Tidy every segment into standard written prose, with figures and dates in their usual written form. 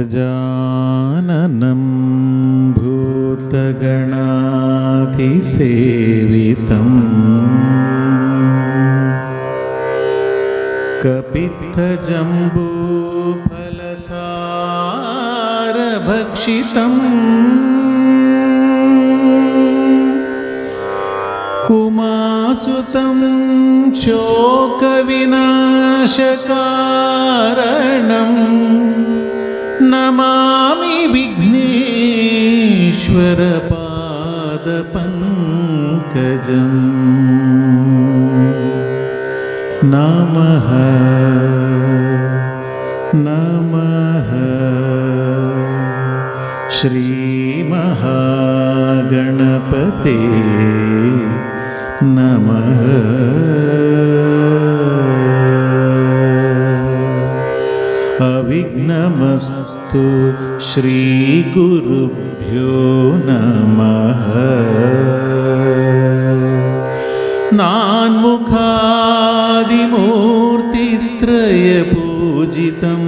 ಗಜಾನನಂ ಭೂತಗಣಾಧಿಸೇವಿತಂ ಕಪಿತ್ಥಜಂಬೂಫಲಸಾರಭಕ್ಷಿತಂ ಉಮಾಸುತಂ ಶೋಕವಿನಾಶಕಾರಣಂ ನಮಾಮಿ ವಿಘ್ನೇಶ್ವರ ಪಾದಪಂಕಜಂ. ನಮಃ ನಮಃ ಶ್ರೀ ಮಹಾಗಣಪತೆ ನಮಃ. ಅವಿಘ್ನಮಸ್ತು ಶ್ರೀ ಗುರುಭ್ಯೋ ನಮಃ. ನಾನ್ಮುಖಾದಿಮೂರ್ತಿತ್ರಯ ಪೂಜಿತಂ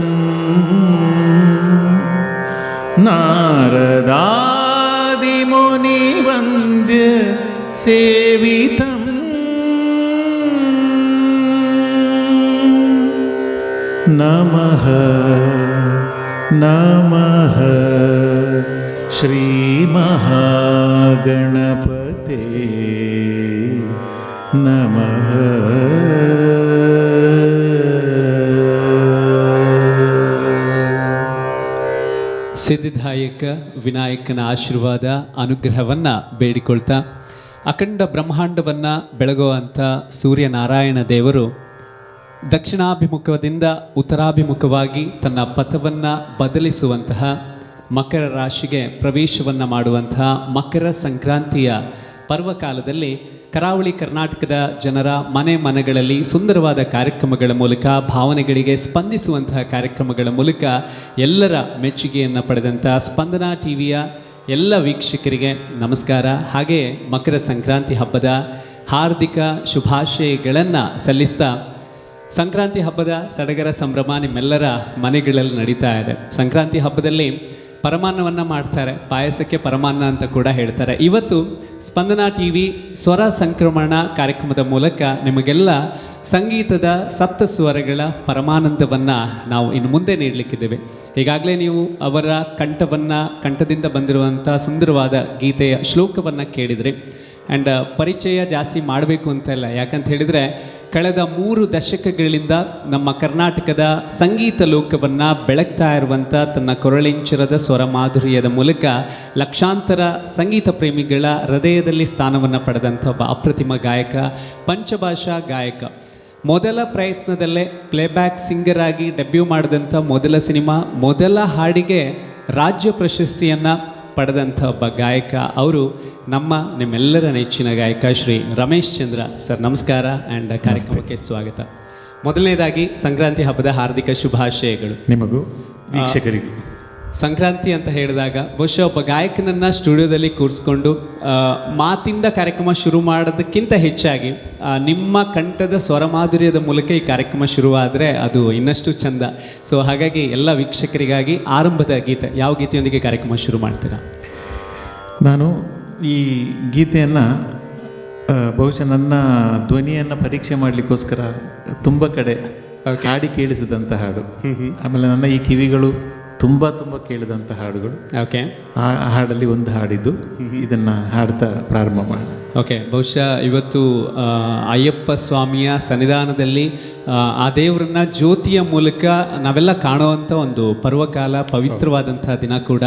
ನಾರದಾದಿಮುನಿವಂದ್ಯ ಸೇವಿತಂ. ನಮಃ ನಮಃ ಶ್ರೀ ಮಹಾಗಣಪತೆ ನಮಃ. ಸಿದ್ಧಿದಾಯಕ ವಿನಾಯಕನ ಆಶೀರ್ವಾದ ಅನುಗ್ರಹವನ್ನು ಬೇಡಿಕೊಳ್ತಾ ಅಖಂಡ ಬ್ರಹ್ಮಾಂಡವನ್ನು ಬೆಳಗುವಂಥ ಸೂರ್ಯನಾರಾಯಣ ದೇವರು ದಕ್ಷಿಣಾಭಿಮುಖದಿಂದ ಉತ್ತರಾಭಿಮುಖವಾಗಿ ತನ್ನ ಪಥವನ್ನು ಬದಲಿಸುವಂತಹ ಮಕರ ರಾಶಿಗೆ ಪ್ರವೇಶವನ್ನು ಮಾಡುವಂತಹ ಮಕರ ಸಂಕ್ರಾಂತಿಯ ಪರ್ವಕಾಲದಲ್ಲಿ ಕರಾವಳಿ ಕರ್ನಾಟಕದ ಜನರ ಮನೆ ಮನೆಗಳಲ್ಲಿ ಸುಂದರವಾದ ಕಾರ್ಯಕ್ರಮಗಳ ಮೂಲಕ ಭಾವನೆಗಳಿಗೆ ಸ್ಪಂದಿಸುವಂತಹ ಕಾರ್ಯಕ್ರಮಗಳ ಮೂಲಕ ಎಲ್ಲರ ಮೆಚ್ಚುಗೆಯನ್ನು ಪಡೆದಂಥ ಸ್ಪಂದನಾ ಟಿವಿಯ ಎಲ್ಲ ವೀಕ್ಷಕರಿಗೆ ನಮಸ್ಕಾರ. ಹಾಗೆಯೇ ಮಕರ ಸಂಕ್ರಾಂತಿ ಹಬ್ಬದ ಹಾರ್ದಿಕ ಶುಭಾಶಯಗಳನ್ನು ಸಲ್ಲಿಸ್ತಾ ಸಂಕ್ರಾಂತಿ ಹಬ್ಬದ ಸಡಗರ ಸಂಭ್ರಮ ನಿಮ್ಮೆಲ್ಲರ ಮನೆಗಳಲ್ಲಿ ನಡೀತಾ ಇದೆ. ಸಂಕ್ರಾಂತಿ ಹಬ್ಬದಲ್ಲಿ ಪರಮಾನ್ನವನ್ನು ಮಾಡ್ತಾರೆ, ಪಾಯಸಕ್ಕೆ ಪರಮಾನ್ನ ಅಂತ ಕೂಡ ಹೇಳ್ತಾರೆ. ಇವತ್ತು ಸ್ಪಂದನಾ ಟಿವಿ ಸ್ವರ ಸಂಕ್ರಮಣ ಕಾರ್ಯಕ್ರಮದ ಮೂಲಕ ನಿಮಗೆಲ್ಲ ಸಂಗೀತದ ಸಪ್ತ ಸ್ವರಗಳ ಪರಮಾನಂದವನ್ನು ನಾವು ಇನ್ನು ಮುಂದೆ ನೀಡಲಿಕ್ಕಿದ್ದೇವೆ. ಈಗಾಗಲೇ ನೀವು ಅವರ ಕಂಠದಿಂದ ಬಂದಿರುವಂಥ ಸುಂದರವಾದ ಗೀತೆಯ ಶ್ಲೋಕವನ್ನು ಕೇಳಿದ್ರಿ. ಆ್ಯಂಡ್ ಪರಿಚಯ ಜಾಸ್ತಿ ಮಾಡಬೇಕು ಅಂತ ಇಲ್ಲ, ಯಾಕಂತ ಹೇಳಿದರೆ ಕಳೆದ 3 ದಶಕಗಳಿಂದ ನಮ್ಮ ಕರ್ನಾಟಕದ ಸಂಗೀತ ಲೋಕವನ್ನು ಬೆಳಗ್ತಾ ಇರುವಂಥ ತನ್ನ ಕೊರಳಿಂಚರದ ಸ್ವರ ಮಾಧುರ್ಯದ ಮೂಲಕ ಲಕ್ಷಾಂತರ ಸಂಗೀತ ಪ್ರೇಮಿಗಳ ಹೃದಯದಲ್ಲಿ ಸ್ಥಾನವನ್ನು ಪಡೆದಂಥ ಒಬ್ಬ ಅಪ್ರತಿಮ ಗಾಯಕ, ಪಂಚಭಾಷಾ ಗಾಯಕ. ಮೊದಲ ಪ್ರಯತ್ನದಲ್ಲೇ ಪ್ಲೇಬ್ಯಾಕ್ ಸಿಂಗರ್ ಆಗಿ ಡೆಬ್ಯೂ ಮಾಡಿದಂಥ ಮೊದಲ ಸಿನಿಮಾ, ಮೊದಲ ಹಾಡಿಗೆ ರಾಜ್ಯ ಪ್ರಶಸ್ತಿಯನ್ನು ಪಡೆದಂಥ ಒಬ್ಬ ಗಾಯಕ. ಅವರು ನಿಮ್ಮೆಲ್ಲರ ನೆಚ್ಚಿನ ಗಾಯಕ ಶ್ರೀ ರಮೇಶ್ ಚಂದ್ರ ಸರ್. ನಮಸ್ಕಾರ ಆ್ಯಂಡ್ ಕಾರ್ಯಕ್ರಮಕ್ಕೆ ಸ್ವಾಗತ. ಮೊದಲನೇದಾಗಿ ಸಂಕ್ರಾಂತಿ ಹಬ್ಬದ ಹಾರ್ದಿಕ ಶುಭಾಶಯಗಳು ನಿಮಗೂ ವೀಕ್ಷಕರಿಗೂ. ಸಂಕ್ರಾಂತಿ ಅಂತ ಹೇಳಿದಾಗ ಬಹುಶಃ ಒಬ್ಬ ಗಾಯಕನನ್ನು ಸ್ಟುಡಿಯೋದಲ್ಲಿ ಕೂರಿಸ್ಕೊಂಡು ಮಾತಿಂದ ಕಾರ್ಯಕ್ರಮ ಶುರು ಮಾಡೋದಕ್ಕಿಂತ ಹೆಚ್ಚಾಗಿ ನಿಮ್ಮ ಕಂಠದ ಸ್ವರಮಾಧುರ್ಯದ ಮೂಲಕ ಈ ಕಾರ್ಯಕ್ರಮ ಶುರುವಾದರೆ ಅದು ಇನ್ನಷ್ಟು ಚಂದ. ಸೊ ಹಾಗಾಗಿ ಎಲ್ಲ ವೀಕ್ಷಕರಿಗಾಗಿ ಆರಂಭದ ಗೀತೆ, ಯಾವ ಗೀತೆಯೊಂದಿಗೆ ಕಾರ್ಯಕ್ರಮ ಶುರು ಮಾಡ್ತೀರಾ? ನಾನು ಈ ಗೀತೆಯನ್ನು ಬಹುಶಃ ನನ್ನ ಧ್ವನಿಯನ್ನು ಪರೀಕ್ಷೆ ಮಾಡಲಿಕ್ಕೋಸ್ಕರ ತುಂಬ ಕಡೆ ಹಾಡಿ ಕೇಳಿಸಿದಂಥ ಹಾಡು. ಆಮೇಲೆ ನನ್ನ ಈ ಕಿವಿಗಳು ತುಂಬ ಕೇಳಿದಂಥ ಹಾಡುಗಳು. ಓಕೆ, ಆ ಹಾಡಲ್ಲಿ ಒಂದು ಹಾಡಿದ್ದು, ಇದನ್ನು ಹಾಡ್ತಾ ಪ್ರಾರಂಭ ಮಾಡಿ. ಓಕೆ, ಬಹುಶಃ ಇವತ್ತು ಅಯ್ಯಪ್ಪ ಸ್ವಾಮಿಯ ಸನ್ನಿಧಾನದಲ್ಲಿ ಆ ದೇವರನ್ನ ಜ್ಯೋತಿಯ ಮೂಲಕ ನಾವೆಲ್ಲ ಕಾಣುವಂಥ ಒಂದು ಪರ್ವಕಾಲ, ಪವಿತ್ರವಾದಂಥ ದಿನ ಕೂಡ.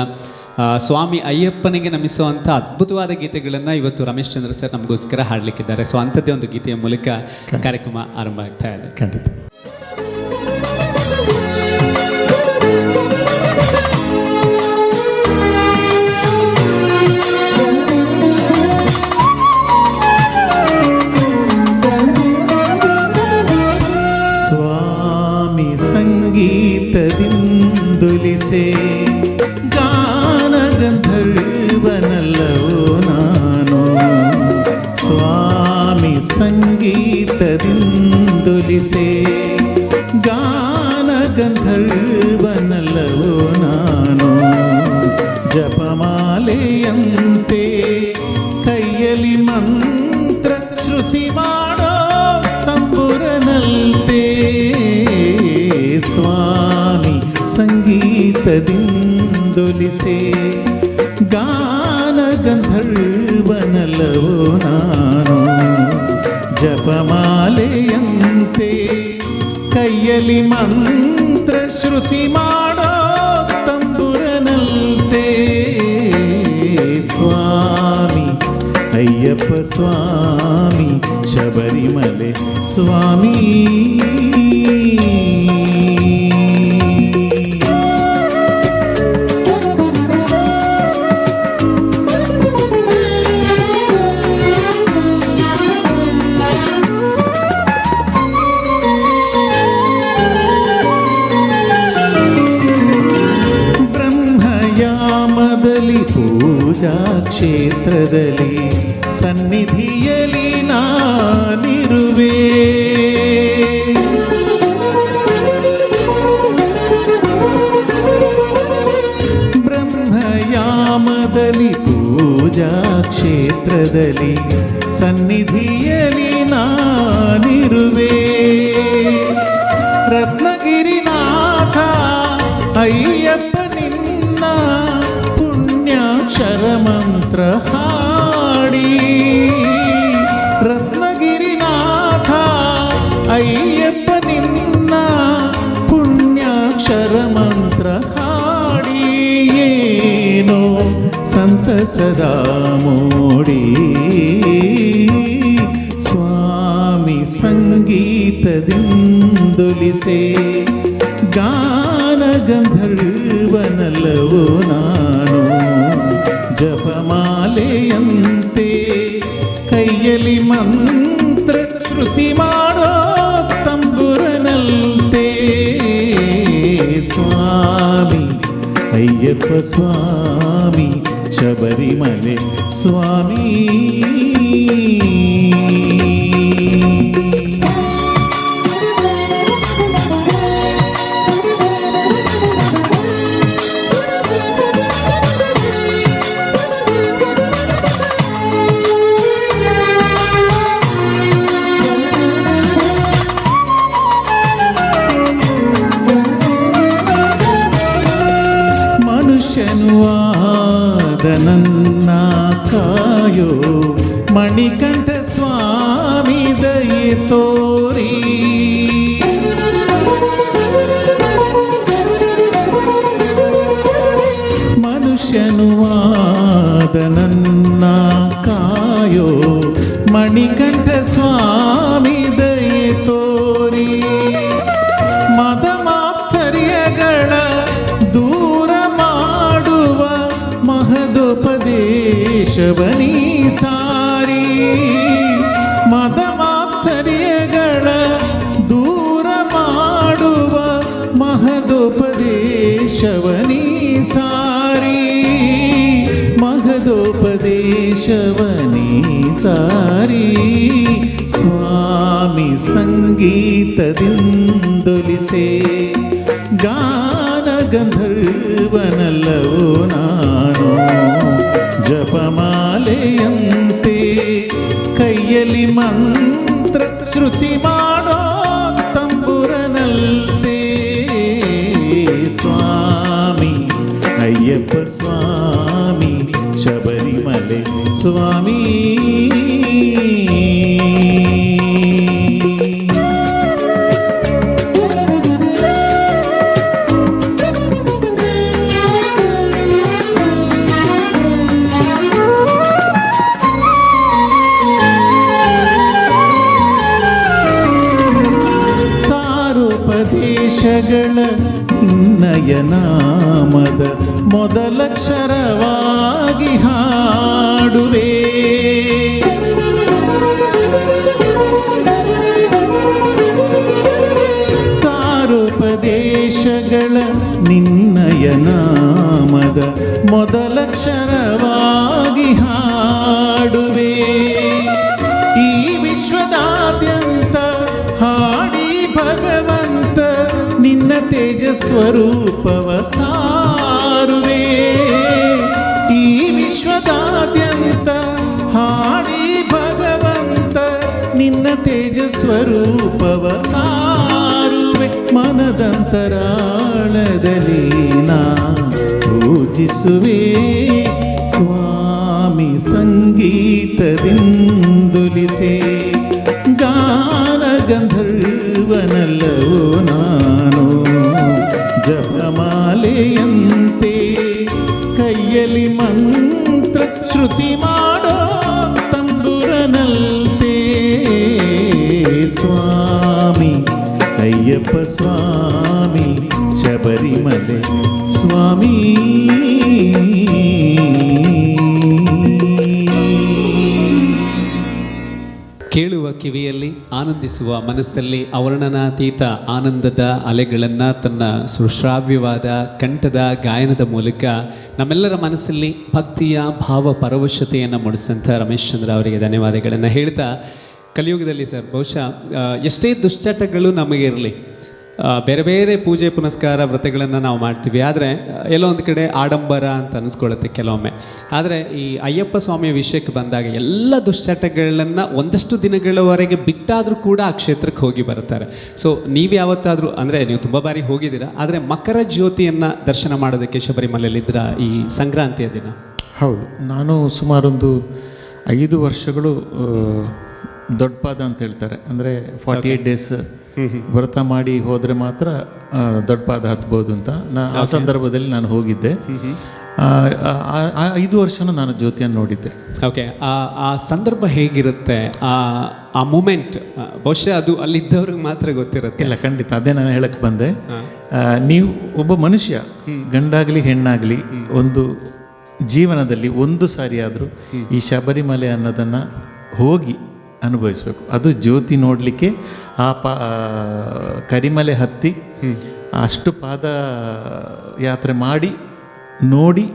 ಸ್ವಾಮಿ ಅಯ್ಯಪ್ಪನಿಗೆ ನಮಿಸುವಂಥ ಅದ್ಭುತವಾದ ಗೀತೆಗಳನ್ನು ಇವತ್ತು ರಮೇಶ್ ಚಂದ್ರ ಸರ್ ನಮಗೋಸ್ಕರ ಹಾಡಲಿಕ್ಕಿದ್ದಾರೆ. ಸೊ ಅಂಥದ್ದೇ ಒಂದು ಗೀತೆಯ ಮೂಲಕ ಕಾರ್ಯಕ್ರಮ ಆರಂಭ ಆಗ್ತಾ ಇದೆ. ಖಂಡಿತ. ಗಂಧರ್ವನಲ್ಲವೋ ನಾನು, ಸ್ವಾಮಿ ಸಂಗೀತದಿಂದೊಲಿಸೆ ಗಾನ ಗಂಧರ್ವನಲ್ಲವೋ ನಾನು, ಜಪಮಾಲೆಯಂತೆ ಕೈಯಲ್ಲಿ ಮಂತ್ರ ಶ್ರುತಿ ಮಾಡೋ ತಂಬುರನಂತೆ, ಸ್ವಾಮಿ ಸಂಗೀತದಿಂದೊಲಿಸೆ ಗಾನ ಗಂಧರ್ವನಲ್ಲವೋ ನಾನು, ಜಪಮಾಲೆಯಂತೆ ಕೈಯಲ್ಲಿ ಮಂತ್ರ ಶ್ರುತಿ ಮಾಡೋ ತಂಬುರನಂತೆ, ಸ್ವಾಮಿ ಅಯ್ಯಪ್ಪ ಸ್ವಾಮಿ ಶಬರಿಮಲೆ ಸ್ವಾಮಿ. ಪೂಜಾ ಕ್ಷೇತ್ರದಲ್ಲಿ ಸನ್ನಿಧಿಯಲ್ಲಿ ನಾನಿರುವೆ, ಬ್ರಹ್ಮಯಾಮದಲ್ಲಿ ಪೂಜಾ ಕ್ಷೇತ್ರದಲ್ಲಿ ಸನ್ನಿಧಿಯಲ್ಲಿ ನಾನಿರುವೆ, ರತ್ನಗಿರಿನಾಥ ಅಯ್ಯಪ್ಪ ಪುಣ್ಯಾಕ್ಷರ ಮಂತ್ರ ಹಾಡಿ, ರತ್ನಗಿರಿನಾಥ ಅಯ್ಯಪ್ಪ ನಿನ್ನ ಪುಣ್ಯಾಕ್ಷರ ಮಂತ್ರ ಹಾಡಿ, ಏನೋ ಸಂತಸದ ಮೋಡಿ, ಸ್ವಾಮಿ ಸಂಗೀತದಿಂದೊಲಿಸೆ ಗಾನ ಗಂಧರ್ವನಲ್ಲವೋ ನಾನು, ಜಪಮಾಲೆಯಂತೆ ಕೈಯಲ್ಲಿ ಮಂತ್ರ ಶ್ರುತಿ ಮಾಡೋ ತಂಬುರನಂತೆ, ಸ್ವಾಮಿ ಅಯ್ಯಪ್ಪ ಸ್ವಾಮಿ ಶಬರಿಮಲೆ ಸ್ವಾಮಿ. ಮನುಷ್ಯನುವಾದ ನನ್ನ ಕಾಯೋ ಮಣಿಕಂಠ ಸ್ವಾಮಿ ದಯೆ ತೋರಿ, ಮನುಷ್ಯನುವಾದ ನನ್ನ ಕಾಯೋ ಮಣಿಕಂಠ ಸ್ವಾಮಿ ದಯೆ ತೋರಿ, ಮದ ಮಾತ್ಸರ್ಯಗಳ ದೂರ ಮಾಡುವ ಮಹದೋಪದೇಶವನೀ ಸಾರಿ, ಮದ ಮಾತ್ಸರ್ಯಗಳ ದೂರ ಮಾಡುವ ಮಹದೋಪದೇಶವನೀ ಸಾರಿ, ಮಹದೋಪದೇಶವನೀ ಸಾರಿ, ಸ್ವಾಮಿ ಸಂಗೀತದಿಂದೊಲಿಸೆ ಗಾನ ಗಂಧರ್ವನಲ್ಲವೋ ನಾನು, ಜಪಮಾಲೆಯಂತೆ ಕೈಯಲ್ಲಿ ಮಂತ್ರ ಶ್ರುತಿ ಮಾಡೋ ತಂಬುರನಂತೆ, ಸ್ವಾಮಿ ಅಯ್ಯಪ್ಪ ಸ್ವಾಮಿ ಶಬರಿಮಲೆ ಸ್ವಾಮಿ. ಸಾರೋಪದೇಶಗಳ ನಿನ್ನಯ ನಾಮದ ಮೊದಲಕ್ಷರವಾಗಿ ಹಾಡುವೆ, ಸಾರೋಪದೇಶಗಳ ನಿನ್ನಯ ಅಕ್ಷರವಾಗಿ ಹಾಡುವೆ. ಈ ವಿಶ್ವದಾದ್ಯಂತ ಹಾಡಿ ಭಗವಂತ ನಿನ್ನ ತೇಜ ಸ್ವರೂಪವ ಸಾರುವೆ. ಈ ವಿಶ್ವದಾದ್ಯಂತ ಹಾಡಿ ಭಗವಂತ ನಿನ್ನ ತೇಜ ಸ್ವರೂಪವ ಸಾರುವೆ. ಮನದಂತರಾಳದಲ್ಲಿ ನಾ ಪೂಜಿಸುವೆ ಸ್ವಾಮಿ ಸಂಗೀತದಿಂದುಲಿಸೆ. ಗಾನ ಗಂಧರ್ವನಲ್ಲವೋ ನಾನು, ಜಪಮಾಲೆಯಂತೆ ಕೈಯಲ್ಲಿ ಮಂತ್ರ ಶ್ರುತಿ ಮಾಡೋ ತಂಬುರನಂತೆ. ಸ್ವಾಮಿ ಅಯ್ಯಪ್ಪ ಸ್ವಾಮಿ ಶಬರಿಮಲೆ ಸ್ವಾಮಿ. ಕೇಳುವ ಕಿವಿಯಲ್ಲಿ, ಆನಂದಿಸುವ ಮನಸ್ಸಲ್ಲಿ ಅವರ್ಣನಾತೀತ ಆನಂದದ ಅಲೆಗಳನ್ನು ತನ್ನ ಸುಶ್ರಾವ್ಯವಾದ ಕಂಠದ ಗಾಯನದ ಮೂಲಕ ನಮ್ಮೆಲ್ಲರ ಮನಸ್ಸಲ್ಲಿ ಭಕ್ತಿಯ ಭಾವ ಪರವಶತೆಯನ್ನು ಮೂಡಿಸಂಥ ರಮೇಶ್ ಚಂದ್ರ ಅವರಿಗೆ ಧನ್ಯವಾದಗಳನ್ನು ಹೇಳ್ತಾ, ಕಲಿಯುಗದಲ್ಲಿ ಸರ್ ಬಹುಶಃ ಎಷ್ಟೇ ದುಶ್ಚಟಗಳು ನಮಗೆ ಇರಲಿ, ಬೇರೆ ಬೇರೆ ಪೂಜೆ ಪುನಸ್ಕಾರ ವ್ರತಗಳನ್ನು ನಾವು ಮಾಡ್ತೀವಿ, ಆದರೆ ಎಲ್ಲೋ ಒಂದು ಕಡೆ ಆಡಂಬರ ಅಂತ ಅನಿಸ್ಕೊಳ್ಳುತ್ತೆ ಕೆಲವೊಮ್ಮೆ. ಆದರೆ ಈ ಅಯ್ಯಪ್ಪ ಸ್ವಾಮಿಯ ವಿಷಯಕ್ಕೆ ಬಂದಾಗ ಎಲ್ಲ ದುಶ್ಚಟಗಳನ್ನು ಒಂದಷ್ಟು ದಿನಗಳವರೆಗೆ ಬಿಟ್ಟಾದರೂ ಕೂಡ ಆ ಕ್ಷೇತ್ರಕ್ಕೆ ಹೋಗಿ ಬರ್ತಾರೆ. ಸೊ ನೀವು ಯಾವತ್ತಾದರೂ, ಅಂದರೆ ನೀವು ತುಂಬ ಬಾರಿ ಹೋಗಿದ್ದೀರಾ, ಆದರೆ ಮಕರ ಜ್ಯೋತಿಯನ್ನು ದರ್ಶನ ಮಾಡೋದಕ್ಕೆ ಶಬರಿಮಲೆಯಲ್ಲಿದ್ದರ ಈ ಸಂಕ್ರಾಂತಿಯ ದಿನ? ಹೌದು, ನಾನು ಸುಮಾರೊಂದು 5 ವರ್ಷಗಳು ದೊಡ್ಡಪಾದ ಅಂತ ಹೇಳ್ತಾರೆ, ಅಂದರೆ 48 ಡೇಸ್ ವ್ರತ ಮಾಡಿ ಹೋದರೆ ಮಾತ್ರ ದೊಡ್ಡಪಾದ ಹತ್ಬೋದು ಅಂತ. ಆ ಸಂದರ್ಭದಲ್ಲಿ ನಾನು ಹೋಗಿದ್ದೆ. 5 ವರ್ಷನೂ ನಾನು ಜ್ಯೋತಿಯನ್ನು ನೋಡಿದ್ದೆ. ಓಕೆ, ಆ ಸಂದರ್ಭ ಹೇಗಿರುತ್ತೆ, ಆ ಮೂಮೆಂಟ್ ಬಹುಶಃ ಅದು ಅಲ್ಲಿದ್ದವ್ರಿಗೆ ಮಾತ್ರ ಗೊತ್ತಿರುತ್ತೆ. ಇಲ್ಲ, ಖಂಡಿತ ಅದೇ ನಾನು ಹೇಳಕ್ಕೆ ಬಂದೆ. ನೀವು ಒಬ್ಬ ಮನುಷ್ಯ, ಗಂಡಾಗಲಿ ಹೆಣ್ಣಾಗಲಿ, ಒಂದು ಜೀವನದಲ್ಲಿ ಒಂದು ಸಾರಿ ಆದರೂ ಈ ಶಬರಿಮಲೆ ಅನ್ನೋದನ್ನು ಹೋಗಿ ಅನುಭವಿಸ್ಬೇಕು. ಅದು ಜ್ಯೋತಿ ನೋಡಲಿಕ್ಕೆ ಆ ಕರಿಮಲೆ ಹತ್ತಿ ಅಷ್ಟು ಪಾದ ಯಾತ್ರೆ ಮಾಡಿ ನೋಡಿ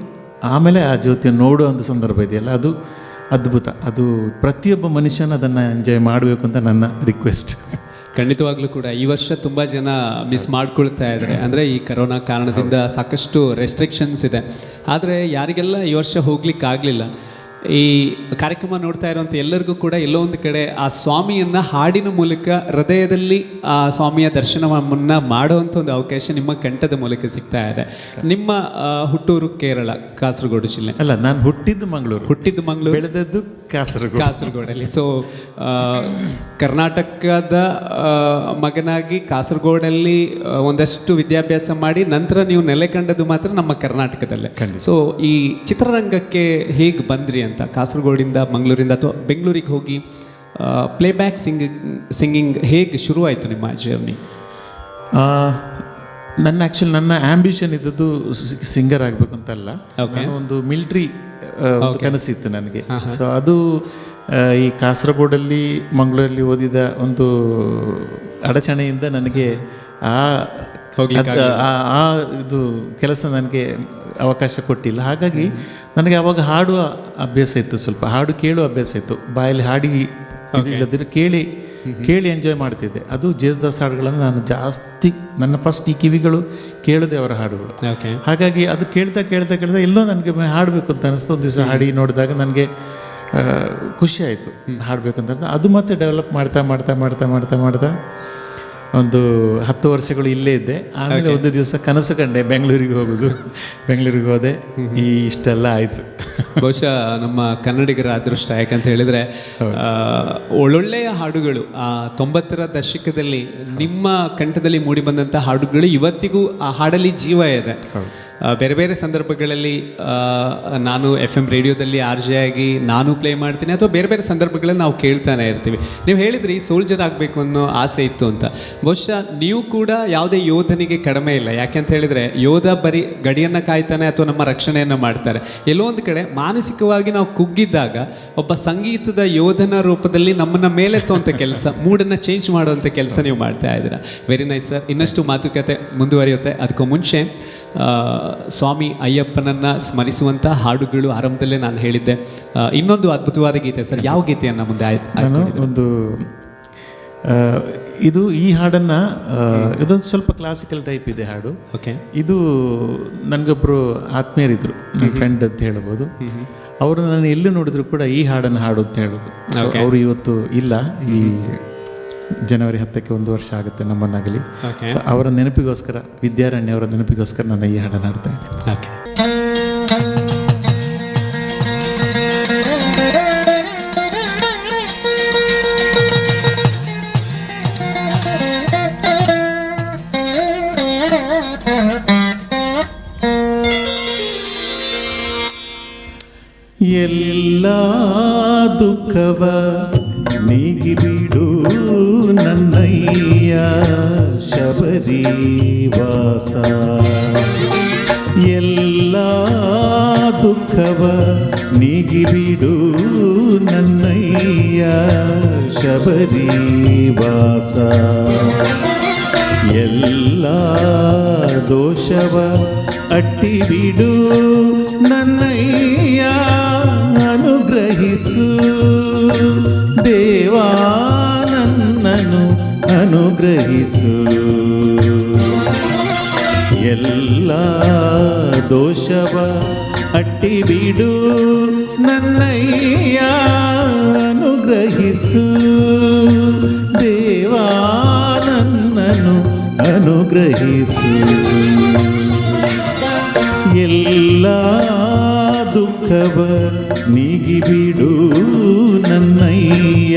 ಆಮೇಲೆ ಆ ಜ್ಯೋತಿಯನ್ನು ನೋಡುವ ಒಂದು ಸಂದರ್ಭ ಇದೆಯಲ್ಲ, ಅದು ಅದ್ಭುತ. ಅದು ಪ್ರತಿಯೊಬ್ಬ ಮನುಷ್ಯನ ಅದನ್ನು ಎಂಜಾಯ್ ಮಾಡಬೇಕು ಅಂತ ನನ್ನ ರಿಕ್ವೆಸ್ಟ್. ಖಂಡಿತವಾಗ್ಲೂ ಕೂಡ ಈ ವರ್ಷ ತುಂಬ ಜನ ಮಿಸ್ ಮಾಡ್ಕೊಳ್ತಾ ಇದ್ದಾರೆ. ಅಂದರೆ ಈ ಕರೋನಾ ಕಾರಣದಿಂದ ಸಾಕಷ್ಟು ರೆಸ್ಟ್ರಿಕ್ಷನ್ಸ್ ಇದೆ. ಆದರೆ ಯಾರಿಗೆಲ್ಲ ಈ ವರ್ಷ ಹೋಗ್ಲಿಕ್ಕಾಗಲಿಲ್ಲ, ಈ ಕಾರ್ಯಕ್ರಮ ನೋಡ್ತಾ ಇರುವಂಥ ಎಲ್ಲರಿಗೂ ಕೂಡ ಎಲ್ಲೋ ಒಂದು ಕಡೆ ಆ ಸ್ವಾಮಿಯನ್ನು ಹಾಡಿನ ಮೂಲಕ ಹೃದಯದಲ್ಲಿ ಆ ಸ್ವಾಮಿಯ ದರ್ಶನವನ್ನು ಮಾಡುವಂಥ ಒಂದು ಅವಕಾಶ ನಿಮ್ಮ ಕಂಠದ ಮೂಲಕ ಸಿಗ್ತಾ ಇದೆ. ನಿಮ್ಮ ಹುಟ್ಟೂರು ಕೇರಳ, ಕಾಸರಗೋಡು ಜಿಲ್ಲೆ? ಅಲ್ಲ, ನಾನು ಹುಟ್ಟಿದ್ದು ಮಂಗಳೂರು, ಬೆಳೆದದ್ದು ಕಾಸರಗೋಡಲ್ಲಿ. ಸೊ ಕರ್ನಾಟಕದ ಮಗನಾಗಿ ಕಾಸರಗೋಡಲ್ಲಿ ಒಂದಷ್ಟು ವಿದ್ಯಾಭ್ಯಾಸ ಮಾಡಿ ನಂತರ ನೀವು ನೆಲೆ ಕಂಡದ್ದು ಮಾತ್ರ ನಮ್ಮ ಕರ್ನಾಟಕದಲ್ಲೇ. ಸೊ ಈ ಚಿತ್ರರಂಗಕ್ಕೆ ಹೇಗೆ ಬಂದ್ರಿ ಅಂತ, ಕಾಸರಗೋಡಿಂದ ಮಂಗಳೂರಿಂದ ಅಥವಾ ಬೆಂಗಳೂರಿಗೆ ಹೋಗಿ ಪ್ಲೇಬ್ಯಾಕ್ ಸಿಂಗಿಂಗ್ ಹೇಗೆ ಶುರುವಾಯಿತು ನಿಮ್ಮ ಜರ್ನಿ? ನನ್ನ ಆ್ಯಂಬಿಷನ್ ಇದ್ದದ್ದು ಸಿಂಗರ್ ಆಗಬೇಕು ಅಂತಲ್ಲ, ನಾನು ಒಂದು ಮಿಲಿಟ್ರಿ ಕನಸಿತ್ತು ನನಗೆ. ಸೊ ಅದು ಈ ಕಾಸರಗೋಡಲ್ಲಿ ಮಂಗಳೂರಲ್ಲಿ ಓದಿದ ಒಂದು ಅಡಚಣೆಯಿಂದ ನನಗೆ ಇದು ಕೆಲಸ ನನಗೆ ಅವಕಾಶ ಕೊಟ್ಟಿಲ್ಲ. ಹಾಗಾಗಿ ನನಗೆ ಆವಾಗ ಹಾಡುವ ಅಭ್ಯಾಸ ಇತ್ತು, ಸ್ವಲ್ಪ ಹಾಡು ಕೇಳುವ ಅಭ್ಯಾಸ ಇತ್ತು. ಬಾಯಲ್ಲಿ ಹಾಡಿ ಇಲ್ಲದಿರೋ ಕೇಳಿ ಎಂಜಾಯ್ ಮಾಡ್ತಿದ್ದೆ. ಅದು ಜೇಸುದಾಸ್ ಹಾಡುಗಳನ್ನು ನಾನು ಜಾಸ್ತಿ, ನನ್ನ ಫಸ್ಟ್ ಈ ಕಿವಿಗಳು ಕೇಳೋದೆ ಅವರ ಹಾಡುಗಳು. ಹಾಗಾಗಿ ಅದು ಕೇಳ್ತಾ ಎಲ್ಲೋ ನನಗೆ ಹಾಡಬೇಕು ಅಂತ ಅನಿಸ್ತು. ಒಂದು ದಿವಸ ಹಾಡಿ ನೋಡಿದಾಗ ನನಗೆ ಖುಷಿ ಆಯಿತು, ಹಾಡಬೇಕು ಅಂತ. ಅದು ಮತ್ತೆ ಡೆವಲಪ್ ಮಾಡ್ತಾ ಒಂದು 10 ವರ್ಷಗಳು ಇಲ್ಲೇ ಇದ್ದೆ. ಆಮೇಲೆ ಒಂದು ದಿವಸ ಕನಸು ಕಂಡೆ ಬೆಂಗಳೂರಿಗೆ ಹೋದೆ. ಇಷ್ಟೆಲ್ಲ ಆಯಿತು. ಬಹುಶಃ ನಮ್ಮ ಕನ್ನಡಿಗರ ಅದೃಷ್ಟ, ಯಾಕಂತ ಹೇಳಿದರೆ ಒಳ್ಳೊಳ್ಳೆಯ ಹಾಡುಗಳು 90ರ ದಶಕದಲ್ಲಿ ನಿಮ್ಮ ಕಂಠದಲ್ಲಿ ಮೂಡಿಬಂದಂಥ ಹಾಡುಗಳು ಇವತ್ತಿಗೂ ಆ ಹಾಡಲ್ಲಿ ಜೀವ ಇದೆ. ಬೇರೆ ಬೇರೆ ಸಂದರ್ಭಗಳಲ್ಲಿ ನಾನು FM ರೇಡಿಯೋದಲ್ಲಿ RJ ಆಗಿ ನಾನು ಪ್ಲೇ ಮಾಡ್ತೀನಿ, ಅಥವಾ ಬೇರೆ ಬೇರೆ ಸಂದರ್ಭಗಳಲ್ಲಿ ನಾವು ಕೇಳ್ತಾನೆ ಇರ್ತೀವಿ. ನೀವು ಹೇಳಿದ್ರಿ ಸೋಲ್ಜರ್ ಆಗಬೇಕು ಅನ್ನೋ ಆಸೆ ಇತ್ತು ಅಂತ. ಬಹುಶಃ ನೀವು ಕೂಡ ಯಾವುದೇ ಯೋಧನಿಗೆ ಕಡಿಮೆ ಇಲ್ಲ. ಯಾಕೆಂತ ಹೇಳಿದರೆ ಯೋಧ ಬರೀ ಗಡಿಯನ್ನು ಕಾಯ್ತಾನೆ ಅಥವಾ ನಮ್ಮ ರಕ್ಷಣೆಯನ್ನು ಮಾಡ್ತಾರೆ. ಎಲ್ಲೋ ಒಂದು ಕಡೆ ಮಾನಸಿಕವಾಗಿ ನಾವು ಕುಗ್ಗಿದ್ದಾಗ ಒಬ್ಬ ಸಂಗೀತದ ಯೋಧನ ರೂಪದಲ್ಲಿ ನಮ್ಮನ್ನ ಮೇಲೆತ್ತುವಂಥ ಕೆಲಸ, ಮೂಡನ್ನು ಚೇಂಜ್ ಮಾಡುವಂಥ ಕೆಲಸ ನೀವು ಮಾಡ್ತಾ ಇದ್ದೀರಾ. Very nice sir. ಇನ್ನಷ್ಟು ಮಾತುಕತೆ ಮುಂದುವರಿಯುತ್ತೆ. ಅದಕ್ಕೂ ಮುಂಚೆ ಸ್ವಾಮಿ ಅಯ್ಯಪ್ಪನನ್ನು ಸ್ಮರಿಸುವಂಥ ಹಾಡುಗಳು ಆರಂಭದಲ್ಲೇ ನಾನು ಹೇಳಿದ್ದೆ. ಇನ್ನೊಂದು ಅದ್ಭುತವಾದ ಗೀತೆ ಸರ್, ಯಾವ ಗೀತೆಯನ್ನು ಮುಂದೆ ನಾನು ಒಂದು ಇದು ಈ ಹಾಡನ್ನು ಇದೊಂದು ಸ್ವಲ್ಪ ಕ್ಲಾಸಿಕಲ್ ಟೈಪ್ ಇದೆ ಹಾಡು. ಓಕೆ. ಇದು ನನಗೊಬ್ಬರು ಆತ್ಮೀಯರಿದ್ರು, ನನ್ನ ಫ್ರೆಂಡ್ ಅಂತ ಹೇಳ್ಬೋದು. ಅವರು ನಾನು ಎಲ್ಲಿ ನೋಡಿದ್ರು ಕೂಡ ಈ ಹಾಡನ್ನು ಹಾಡು ಅಂತ ಹೇಳೋದು. ಅವರು ಇವತ್ತು ಇಲ್ಲ, ಈ ಜನವರಿ 10ಕ್ಕೆ 1 ವರ್ಷ ಆಗುತ್ತೆ ನಮ್ಮನ್ನಾಗಲಿ. ಸೊ ಅವರ ನೆನಪಿಗೋಸ್ಕರ, ವಿದ್ಯಾರಣ್ಯ ಅವರ ನೆನಪಿಗೋಸ್ಕರ ನಾನು ಈ ಹಾಡನ್ನು ಹಾಡ್ತಾ ಇದ್ದೀನಿ. ಓಕೆ. ಎಲ್ಲ ದುಃಖವ ನೀಗಿಬಿಡು ನನ್ನಯ್ಯ ಶಬರಿ ವಾಸ, ಎಲ್ಲ ದುಃಖವ ನೀಗಿಬಿಡು ನನ್ನಯ್ಯ ಶಬರಿ ವಾಸ, ಎಲ್ಲ ದೋಷವ ಅಟ್ಟಿಬಿಡು ನನ್ನಯ್ಯ ಅನುಗ್ರಹಿಸು ದೇವಾ ನನ್ನನು ಅನುಗ್ರಹಿಸು, ಎಲ್ಲ ದೋಷವ ಅಟ್ಟಿಬಿಡು ನನ್ನಯ್ಯ ಅನುಗ್ರಹಿಸು ದೇವಾ ನನ್ನನು ಅನುಗ್ರಹಿಸು, ಎಲ್ಲ ದುಃಖವ ನೀಗಿಬಿಡು ನನ್ನಯ್ಯ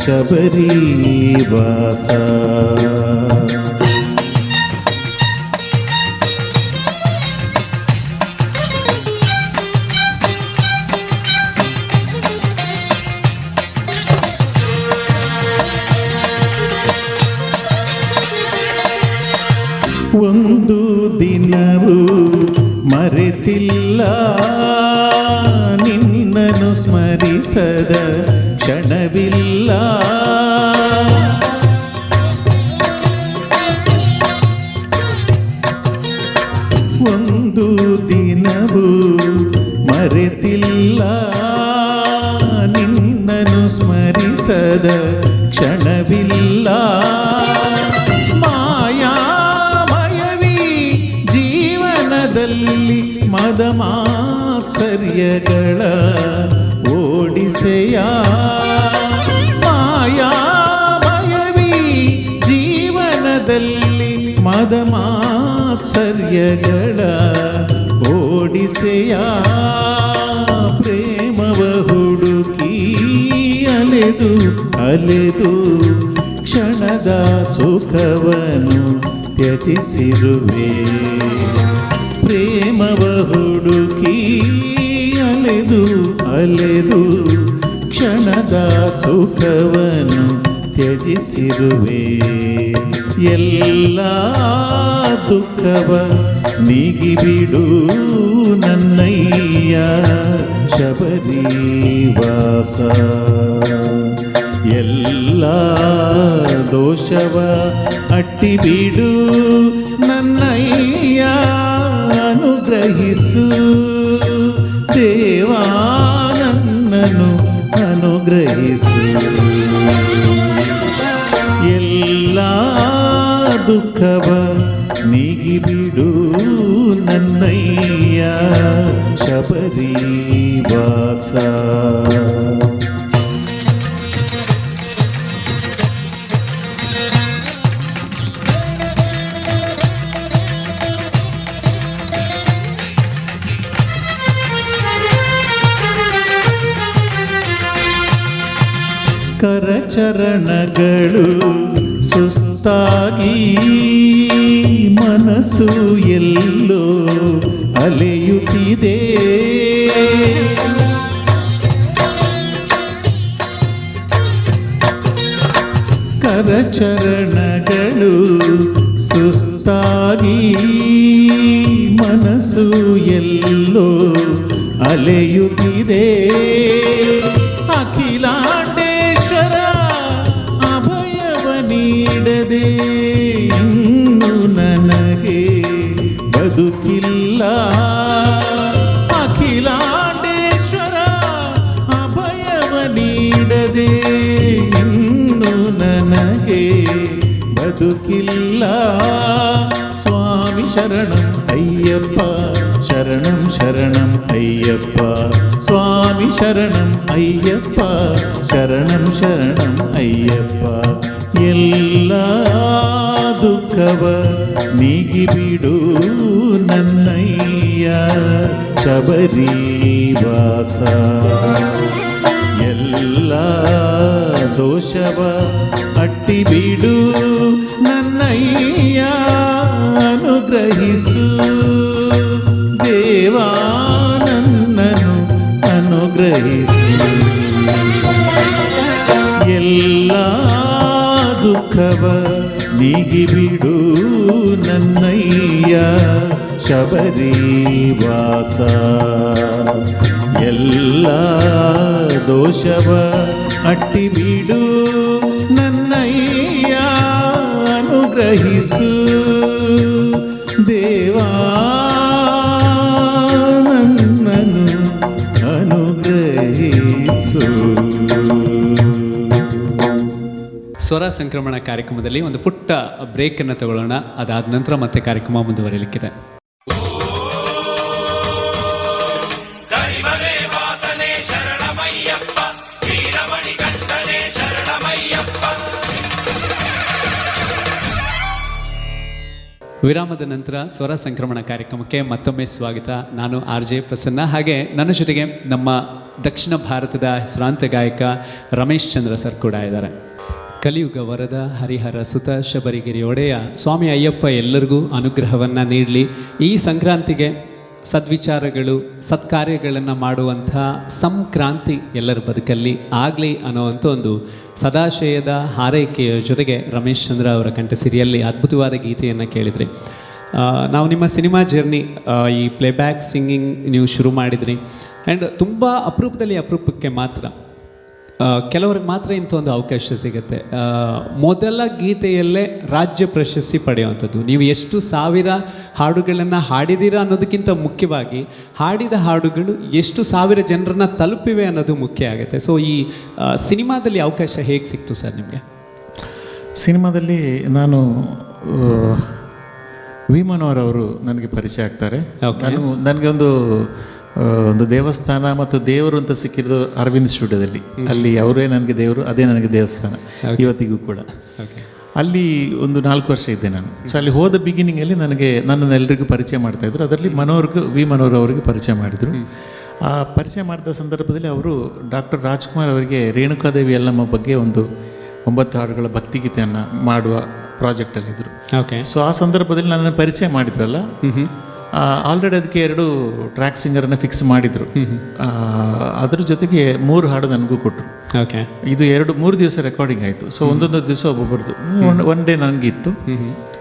ಶಬರಿ ವಾಸ. ಒಂದು ದಿನವೂ ಮರೆತಿಲ್ಲ ನಿನ್ನನ್ನು ಸ್ಮರಿಸದ ಕ್ಷಣವಿಲ್ಲ, ಒಂದು ದಿನವೂ ಮರೆತಿಲ್ಲ ನಿನ್ನನ್ನು ಸ್ಮರಿಸದ ಕ್ಷಣವಿಲ್ಲ, ಮದ ಮಾತ್ಸರ್ಯಗಳ ಓಡಿಸೆಯ, ಮಾಯಾಮಯವೀ ಜೀವನದಲ್ಲಿ ಮದ ಮಾತ್ಸರ್ಯಗಳ ಓಡಿಸೆಯ, ಪ್ರೇಮವ ಹುಡುಕಿ ಅಲೆದು ಅಲೆದು ಕ್ಷಣದ ಸುಖವನ್ನು ತ್ಯಜಿಸಿರುವೆ, ಪ್ರೇಮವ ಹುಡುಕಿ ಅಲೆದು ಅಲೆದು ಕ್ಷಣದ ಸುಖವನ್ನು ತ್ಯಜಿಸಿರುವೆ, ಎಲ್ಲ ದುಃಖವ ನೀಗಿಬಿಡು ನನ್ನಯ್ಯ ಶಬರಿ ವಾಸ, ಎಲ್ಲ ದೋಷವ ಅಟ್ಟಿಬಿಡು ನನ್ನಯ್ಯ ಅನುಗ್ರಹಿಸು ದೇವಾ ನನ್ನನು ಅನುಗ್ರಹಿಸು, ಎಲ್ಲ ದುಃಖವ ನೀಗಿಬಿಡು ನನ್ನಯ್ಯ ಶಬರಿ ವಾಸ. ಕರಚರಣಗಳು ಸುಸ್ತಾಗಿ ಮನಸ್ಸು ಎಲ್ಲೋ ಅಲೆಯುತ್ತಿದೆ, ಕರಚರಣಗಳು ಸುಸ್ತಾಗಿ ಮನಸ್ಸು ಎಲ್ಲೋ ಅಲೆಯುತ್ತಿದೆ, ನೀಡದೆ ಇನ್ನು ನನಗೆ ಬದುಕಿಲ್ಲ. ಅಖಿಲಾಂಡೇಶ್ವರ ಅಭಯವ ನೀಡದೆ ಇನ್ನು ನನಗೆ ಬದುಕಿಲ್ಲ. ಸ್ವಾಮಿ ಶರಣಂ ಅಯ್ಯಪ್ಪ, ಶರಣಂ ಶರಣಂ ಅಯ್ಯಪ್ಪ, ಸ್ವಾಮಿ ಶರಣಂ ಅಯ್ಯಪ್ಪ, ಶರಣಂ ಶರಣಂ ಅಯ್ಯಪ್ಪ. ಎಲ್ಲ ದುಃಖವ ನೀಗಿಬಿಡು ನನ್ನಯ್ಯ ಶಬರಿವಾಸ. ಎಲ್ಲ ದೋಷವ ಅಟ್ಟಿಬಿಡು ನನ್ನಯ್ಯ ಅನುಗ್ರಹಿಸು ದೇವಾ ನನ್ನನ್ನು ಅನುಗ್ರಹಿಸು. ಎಲ್ಲ ದುಃಖವ ನೀಗಿಬಿಡು ನನ್ನಯ್ಯ ಶಬರಿವಾಸ. ಎಲ್ಲ ದೋಷವ ಅಟ್ಟಿಬಿಡು ನನ್ನಯ್ಯ ಅನುಗ್ರಹಿಸು ದೇವಾ ನನ್ನನ್ನು ಅನುಗ್ರಹಿಸು. ಸ್ವರ ಸಂಕ್ರಮಣ ಕಾರ್ಯಕ್ರಮದಲ್ಲಿ ಒಂದು ಪುಟ್ಟ ಬ್ರೇಕನ್ನು ತಗೊಳ್ಳೋಣ. ಅದಾದ ನಂತರ ಮತ್ತೆ ಕಾರ್ಯಕ್ರಮ ಮುಂದುವರಿಯಲಿಕ್ಕಿದೆ. ವಿರಾಮದ ನಂತರ ಸ್ವರ ಸಂಕ್ರಮಣ ಕಾರ್ಯಕ್ರಮಕ್ಕೆ ಮತ್ತೊಮ್ಮೆ ಸ್ವಾಗತ. ನಾನು RJ ಪ್ರಸನ್ನ, ಹಾಗೆ ನನ್ನ ಜೊತೆಗೆ ನಮ್ಮ ದಕ್ಷಿಣ ಭಾರತದ ಹೆಸರಾಂತ ಗಾಯಕ ರಮೇಶ್ ಚಂದ್ರ ಸರ್ ಕೂಡ ಇದ್ದಾರೆ. ಕಲಿಯುಗ ವರದ ಹರಿಹರ ಸುತ ಶಬರಿಗಿರಿ ಒಡೆಯ ಸ್ವಾಮಿ ಅಯ್ಯಪ್ಪ ಎಲ್ಲರಿಗೂ ಅನುಗ್ರಹವನ್ನು ನೀಡಲಿ. ಈ ಸಂಕ್ರಾಂತಿಗೆ ಸದ್ವಿಚಾರಗಳು ಸತ್ಕಾರ್ಯಗಳನ್ನು ಮಾಡುವಂಥ ಸಂಕ್ರಾಂತಿ ಎಲ್ಲರ ಬದುಕಲ್ಲಿ ಆಗಲಿ ಅನ್ನೋವಂಥ ಒಂದು ಸದಾಶಯದ ಹಾರೈಕೆಯ ಜೊತೆಗೆ ರಮೇಶ್ ಚಂದ್ರ ಅವರ ಕಂಠಸಿರಿಯಲ್ಲಿ ಅದ್ಭುತವಾದ ಗೀತೆಯನ್ನು ಕೇಳಿದ್ರಿ. ನಾವು ನಿಮ್ಮ ಸಿನಿಮಾ ಜರ್ನಿ, ಈ ಪ್ಲೇಬ್ಯಾಕ್ ಸಿಂಗಿಂಗ್ ನೀವು ಶುರು ಮಾಡಿದ್ರಿ. ಆ್ಯಂಡ್ ತುಂಬ ಅಪರೂಪಕ್ಕೆ ಮಾತ್ರ ಕೆಲವ್ರಿಗೆ ಮಾತ್ರ ಇಂಥ ಒಂದು ಅವಕಾಶ ಸಿಗುತ್ತೆ. ಮೊದಲ ಗೀತೆಯಲ್ಲೇ ರಾಜ್ಯ ಪ್ರಶಸ್ತಿ ಪಡೆಯುವಂಥದ್ದು. ನೀವು ಎಷ್ಟು ಸಾವಿರ ಹಾಡುಗಳನ್ನು ಹಾಡಿದ್ದೀರಾ ಅನ್ನೋದಕ್ಕಿಂತ ಮುಖ್ಯವಾಗಿ ಹಾಡಿದ ಹಾಡುಗಳು ಎಷ್ಟು ಸಾವಿರ ಜನರನ್ನ ತಲುಪಿವೆ ಅನ್ನೋದು ಮುಖ್ಯ ಆಗುತ್ತೆ. ಸೊ ಈ ಸಿನಿಮಾದಲ್ಲಿ ಅವಕಾಶ ಹೇಗೆ ಸಿಕ್ತು ಸರ್ ನಿಮಗೆ? ಸಿನಿಮಾದಲ್ಲಿ ನಾನು ವಿ ಮನೋಹರ್ ಅವರು ನನಗೆ ಪರಿಚಯ ಆಗ್ತಾರೆ. ನನಗೆ ಒಂದು ದೇವಸ್ಥಾನ ಮತ್ತು ದೇವರು ಅಂತ ಸಿಕ್ಕಿರೋದು ಅರವಿಂದ್ ಸ್ಟುಡಿಯೋದಲ್ಲಿ. ಅಲ್ಲಿ ಅವರೇ ನನಗೆ ದೇವರು, ಅದೇ ನನಗೆ ದೇವಸ್ಥಾನ ಇವತ್ತಿಗೂ ಕೂಡ. ಅಲ್ಲಿ ಒಂದು 4 ವರ್ಷ ಇದ್ದೆ ನಾನು. ಸೊ ಅಲ್ಲಿ ಹೋದ ಬಿಗಿನಿಂಗಲ್ಲಿ ನನ್ನನ್ನು ಎಲ್ರಿಗೂ ಪರಿಚಯ ಮಾಡ್ತಾಯಿದ್ರು. ಅದರಲ್ಲಿ ವಿ ಮನೋಹರ್ ಅವರಿಗೆ ಪರಿಚಯ ಮಾಡಿದರು. ಆ ಪರಿಚಯ ಮಾಡಿದ ಸಂದರ್ಭದಲ್ಲಿ ಅವರು ಡಾಕ್ಟರ್ ರಾಜ್ಕುಮಾರ್ ಅವರಿಗೆ ರೇಣುಕಾದೇವಿ ಯಲ್ಲಮ್ಮ ಬಗ್ಗೆ ಒಂದು 9 ಹಾಡುಗಳ ಭಕ್ತಿಗೀತೆಯನ್ನು ಮಾಡುವ ಪ್ರಾಜೆಕ್ಟಲ್ಲಿದ್ದರು. ಸೊ ಆ ಸಂದರ್ಭದಲ್ಲಿ ನನ್ನನ್ನು ಪರಿಚಯ ಮಾಡಿದ್ರಲ್ಲ, ಆಲ್ರೆಡಿ ಅದಕ್ಕೆ 2 ಟ್ರ್ಯಾಕ್ ಸಿಂಗರನ್ನು ಫಿಕ್ಸ್ ಮಾಡಿದರು. ಅದ್ರ ಜೊತೆಗೆ 3 ಹಾಡು ನನಗೂ ಕೊಟ್ಟರು. ಇದು 3 ದಿವಸ ರೆಕಾರ್ಡಿಂಗ್ ಆಯಿತು. ಸೊ ಒಂದೊಂದು ದಿವಸ ಒಬ್ಬೊಬ್ಬರದು ಒನ್ ಡೇ ನನಗಿತ್ತು.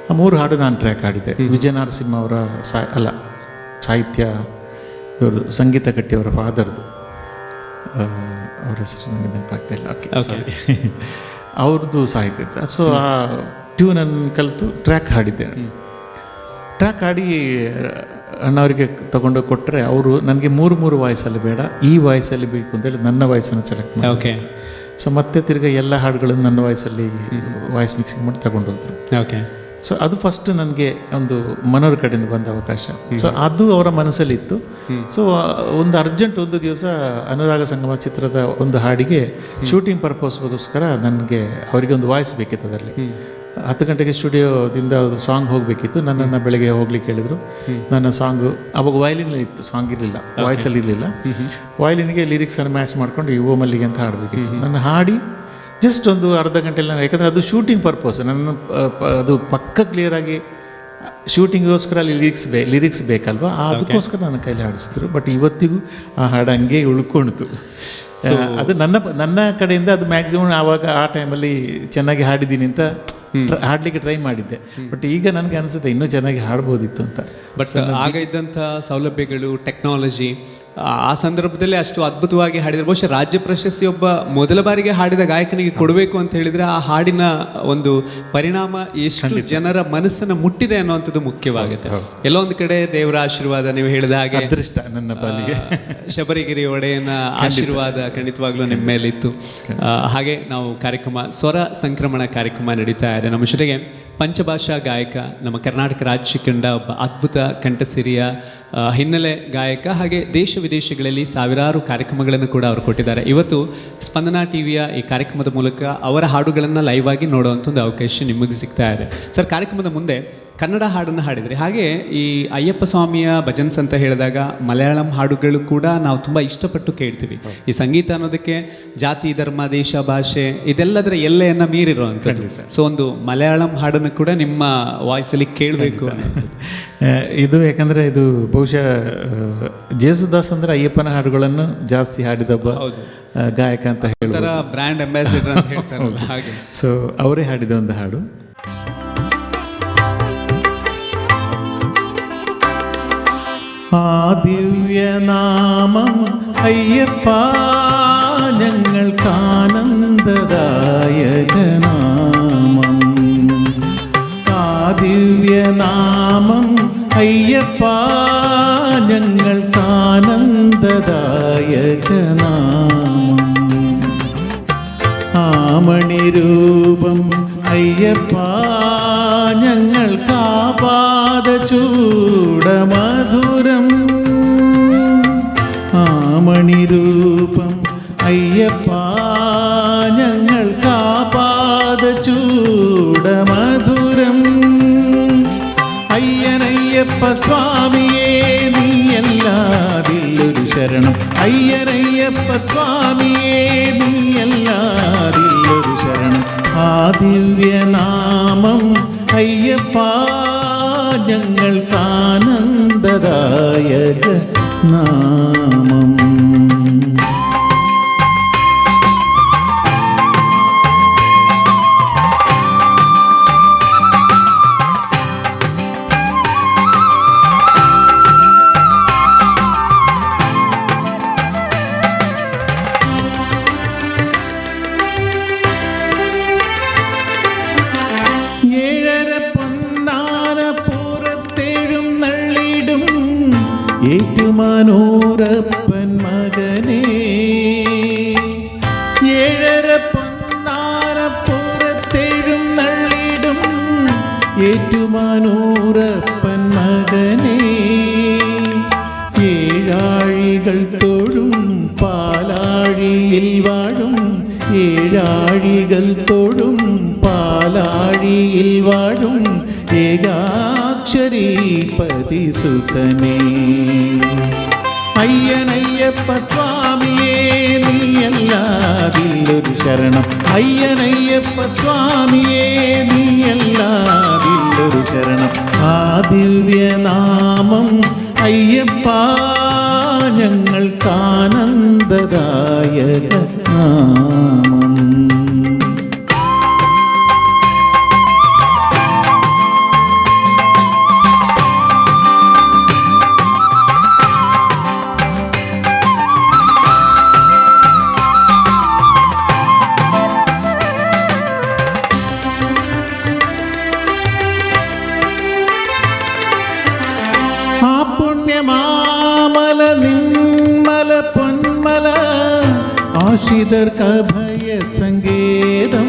ಆ 3 ಹಾಡು ನಾನು ಟ್ರ್ಯಾಕ್ ಆಡಿದ್ದೆ. ವಿಜಯ ನರಸಿಂಹ ಅವರ ಸಾಹಿತ್ಯ, ಇವ್ರದ್ದು ಸಂಗೀತ ಕಟ್ಟಿ ಅವರ ಫಾದರ್ದು, ಅವ್ರ ಹೆಸರು ನನಗೆ ನೆನಪಾಗ್ತಾ ಇಲ್ಲ. ಅವ್ರದ್ದು ಸಾಹಿತ್ಯ. ಸೊ ಆ ಟ್ಯೂನನ್ನು ಕಲಿತು ಟ್ರ್ಯಾಕ್ ಹಾಡಿದ್ದೆ. ಟ್ರ್ಯಾಕ್ ಹಾಡಿ ಅಣ್ಣವರಿಗೆ ತಗೊಂಡು ಕೊಟ್ಟರೆ ಅವರು ನನಗೆ 3 ವಾಯ್ಸಲ್ಲಿ ಬೇಡ, ಈ ವಾಯ್ಸಲ್ಲಿ ಬೇಕು ಅಂತೇಳಿ ನನ್ನ ವಾಯ್ಸನ್ನು ಸೆಲೆಕ್ಟ್ ಮಾಡಿ. ಸೊ ಮತ್ತೆ ತಿರ್ಗಿ ಎಲ್ಲ ಹಾಡುಗಳನ್ನು ನನ್ನ ವಾಯ್ಸಲ್ಲಿ ವಾಯ್ಸ್ ಮಿಕ್ಸಿಂಗ್ ಮಾಡಿ ತಗೊಂಡು ಹೋದರು. ಸೊ ಅದು ಫಸ್ಟ್ ನನಗೆ ಒಂದು ಮನೋರ ಕಡೆಯಿಂದ ಬಂದ ಅವಕಾಶ. ಸೊ ಅದು ಅವರ ಮನಸ್ಸಲ್ಲಿತ್ತು. ಸೊ ಒಂದು ಅರ್ಜೆಂಟ್ ಒಂದು ದಿವಸ ಅನುರಾಗ ಸಂಗಮ ಚಿತ್ರದ ಒಂದು ಹಾಡಿಗೆ ಶೂಟಿಂಗ್ ಪರ್ಪಸ್ಗೋಸ್ಕರ ನನಗೆ ಅವರಿಗೆ ಒಂದು ವಾಯ್ಸ್ ಬೇಕಿತ್ತು. ಅದರಲ್ಲಿ 10 ಗಂಟೆಗೆ ಸ್ಟುಡಿಯೋದಿಂದ ಸಾಂಗ್ ಹೋಗಬೇಕಿತ್ತು. ನನ್ನನ್ನು ಬೆಳಗ್ಗೆ ಹೋಗ್ಲಿಕ್ಕೆ ಹೇಳಿದರು. ನನ್ನ ಸಾಂಗು ಅವಾಗ ವಯಲಿನಲ್ಲಿ ಇತ್ತು, ಸಾಂಗ್ ಇರಲಿಲ್ಲ, ವಾಯ್ಸಲ್ಲಿ ಇರಲಿಲ್ಲ. ವಯಲಿನಿಗೆ ಲಿರಿಕ್ಸನ್ನು ಮ್ಯಾಚ್ ಮಾಡ್ಕೊಂಡು ಓ ಮಲ್ಲಿಗೆ ಅಂತ ಹಾಡಬೇಕಿತ್ತು. ನನ್ನ ಹಾಡಿ ಜಸ್ಟ್ ಒಂದು ಅರ್ಧ ಗಂಟೆಯಲ್ಲಿ ನಾನು, ಯಾಕಂದರೆ ಅದು ಶೂಟಿಂಗ್ ಪರ್ಪಸ್, ನನ್ನ ಅದು ಪಕ್ಕ ಕ್ಲಿಯರಾಗಿ ಶೂಟಿಂಗಿಗೋಸ್ಕರ ಅಲ್ಲಿ ಲಿರಿಕ್ಸ್ ಬೇಕಲ್ವ, ಅದಕ್ಕೋಸ್ಕರ ನನ್ನ ಕೈಲಿ ಹಾಡಿಸಿದ್ರು. ಬಟ್ ಇವತ್ತಿಗೂ ಆ ಹಾಡು ಹಂಗೆ ಉಳ್ಕೊಳ್ತು. ಅದು ನನ್ನ ಕಡೆಯಿಂದ ಅದು ಮ್ಯಾಕ್ಸಿಮಮ್ ಆವಾಗ ಆ ಟೈಮಲ್ಲಿ ಚೆನ್ನಾಗಿ ಹಾಡಿದ್ದೀನಿ ಅಂತ ಹಾಡಲಿಕ್ಕೆ ಟ್ರೈ ಮಾಡಿದ್ದೆ. ಬಟ್ ಈಗ ನನಗೆ ಅನಿಸುತ್ತೆ ಇನ್ನೂ ಚೆನ್ನಾಗಿ ಹಾಡ್ಬೋದಿತ್ತು ಅಂತ. ಬಟ್ ಆಗ ಇದ್ದಂಥ ಸೌಲಭ್ಯಗಳು, ಟೆಕ್ನಾಲಜಿ ಆ ಸಂದರ್ಭದಲ್ಲಿ ಅಷ್ಟು ಅದ್ಭುತವಾಗಿ ಹಾಡಿದರೆ ಬಹುಶಃ ರಾಜ್ಯ ಪ್ರಶಸ್ತಿ ಒಬ್ಬ ಮೊದಲ ಬಾರಿಗೆ ಹಾಡಿದ ಗಾಯಕನಿಗೆ ಕೊಡಬೇಕು ಅಂತ ಹೇಳಿದರೆ ಆ ಹಾಡಿನ ಒಂದು ಪರಿಣಾಮ ಎಷ್ಟು ಜನರ ಮನಸ್ಸನ್ನು ಮುಟ್ಟಿದೆ ಅನ್ನುವಂಥದ್ದು ಮುಖ್ಯವಾಗುತ್ತೆ. ಎಲ್ಲೋ ಒಂದು ಕಡೆ ದೇವರ ಆಶೀರ್ವಾದ, ನೀವು ಹೇಳಿದ ಹಾಗೆ ಅದೃಷ್ಟ ನನ್ನ ಪಾಲಿಗೆ, ಶಬರಿಗಿರಿ ಒಡೆಯನ ಆಶೀರ್ವಾದ ಖಂಡಿತವಾಗ್ಲೂ ನಿಮ್ಮ ಮೇಲಿತ್ತು. ಹಾಗೆ ನಾವು ಕಾರ್ಯಕ್ರಮ ಸ್ವರ ಸಂಕ್ರಮಣ ಕಾರ್ಯಕ್ರಮ ನಡೀತಾ ಇದೆ. ನಮ್ಮ ಜೊತೆಗೆ ಪಂಚಭಾಷಾ ಗಾಯಕ, ನಮ್ಮ ಕರ್ನಾಟಕ ರಾಜ್ಯ ಕಂಡ ಒಬ್ಬ ಅದ್ಭುತ ಕಂಠಸಿರಿಯ ಹಿನ್ನೆಲೆ ಗಾಯಕ, ಹಾಗೆ ದೇಶ ವಿದೇಶಗಳಲ್ಲಿ ಸಾವಿರಾರು ಕಾರ್ಯಕ್ರಮಗಳನ್ನು ಕೂಡ ಅವರು ಕೊಟ್ಟಿದ್ದಾರೆ. ಇವತ್ತು ಸ್ಪಂದನಾ ಟಿವಿಯ ಈ ಕಾರ್ಯಕ್ರಮದ ಮೂಲಕ ಅವರ ಹಾಡುಗಳನ್ನು ಲೈವ್ ಆಗಿ ನೋಡುವಂಥ ಒಂದು ಅವಕಾಶ ನಿಮಗೆ ಸಿಗ್ತಾ ಇದೆ. ಸರ್, ಕಾರ್ಯಕ್ರಮದ ಮುಂದೆ ಕನ್ನಡ ಹಾಡನ್ನು ಹಾಡಿದರೆ, ಹಾಗೆ ಈ ಅಯ್ಯಪ್ಪ ಸ್ವಾಮಿಯ ಭಜನ್ಸ್ ಅಂತ ಹೇಳಿದಾಗ ಮಲಯಾಳಂ ಹಾಡುಗಳು ಕೂಡ ನಾವು ತುಂಬ ಇಷ್ಟಪಟ್ಟು ಕೇಳ್ತೀವಿ. ಈ ಸಂಗೀತ ಅನ್ನೋದಕ್ಕೆ ಜಾತಿ, ಧರ್ಮ, ದೇಶ, ಭಾಷೆ ಇದೆಲ್ಲದರ ಎಲ್ಲೆಯನ್ನು ಮೀರಿರುವಂಥದ್ದು. ಸೊ ಒಂದು ಮಲಯಾಳಂ ಹಾಡನ್ನು ಕೂಡ ನಿಮ್ಮ ವಾಯ್ಸಲ್ಲಿ ಕೇಳಬೇಕು ಅನ್ನೋದು ಇದು. ಯಾಕಂದರೆ ಇದು ಬಹುಶಃ ಜೇಸುದಾಸ್ ಅಂದರೆ ಅಯ್ಯಪ್ಪನ ಹಾಡುಗಳನ್ನು ಜಾಸ್ತಿ ಹಾಡಿದೊಬ್ಬ ಗಾಯಕ ಅಂತ ಹೇಳ್ತಾರೆ, ಬ್ರ್ಯಾಂಡ್ ಅಂಬಾಸಿಡರ್ ಅಂತ ಹೇಳ್ತಾರಲ್ಲ ಹಾಗೆ. ಸೊ ಅವರೇ ಹಾಡಿದ ಒಂದು ಹಾಡು. ആ ദിവ്യനാമം അയ്യപ്പ ഞങ്ങൾക്കാനന്ദദായകനാമം. ആ ദിവ്യനാമം അയ്യപ്പ ഞങ്ങൾക്കാനന്ദദായകനാമം. ആമണിരൂപം അയ്യപ്പ ഞങ്ങൾക്കാപാദചൂടമധുരം. ആമണിരൂപം അയ്യപ്പ ഞങ്ങൾക്കാപാദചൂടമധുരം. അയ്യനയ്യപ്പ സ്വാമിയേ നീയല്ലാതില്ലൊരു ശരണം. അയ്യനയ്യപ്പ സ്വാമിയേ നീയല്ലാതില്ലൊരു ശരണം. ആ ദിവ്യനാമം അയ്യപ്പ ഞങ്ങൾക്കാനന്ദദായക നാമം. ഏറ്റുമാനൂരപ്പൻ മകനേ, ഏഴര പൊന്നാനപ്പുറത്തെഴുന്നള്ളിടും ഏറ്റുമാനൂരപ്പൻ മകനേ. ഏഴാഴികൾ തൊഴും പാലാഴിയിൽ വാഴും, ഏഴാഴികൾ തൊഴും പാലാഴിയിൽ വാഴും ഏകാക്ഷരീപതി സുതനേ. അയ്യനയ്യപ്പ സ്വാമിയേ നീയല്ലാതില്ലൊരു ശരണം. അയ്യനയ്യപ്പ സ്വാമിയേ നീയല്ലാതില്ലൊരു ശരണം. ആ ദിവ്യനാമം അയ്യപ്പ ഞങ്ങൾക്കാനന്ദദായക നാമം. പുണ്യമാമല നിന്മല പൊന്മല ആശ്രിതർക്കഭയ സങ്കേതം.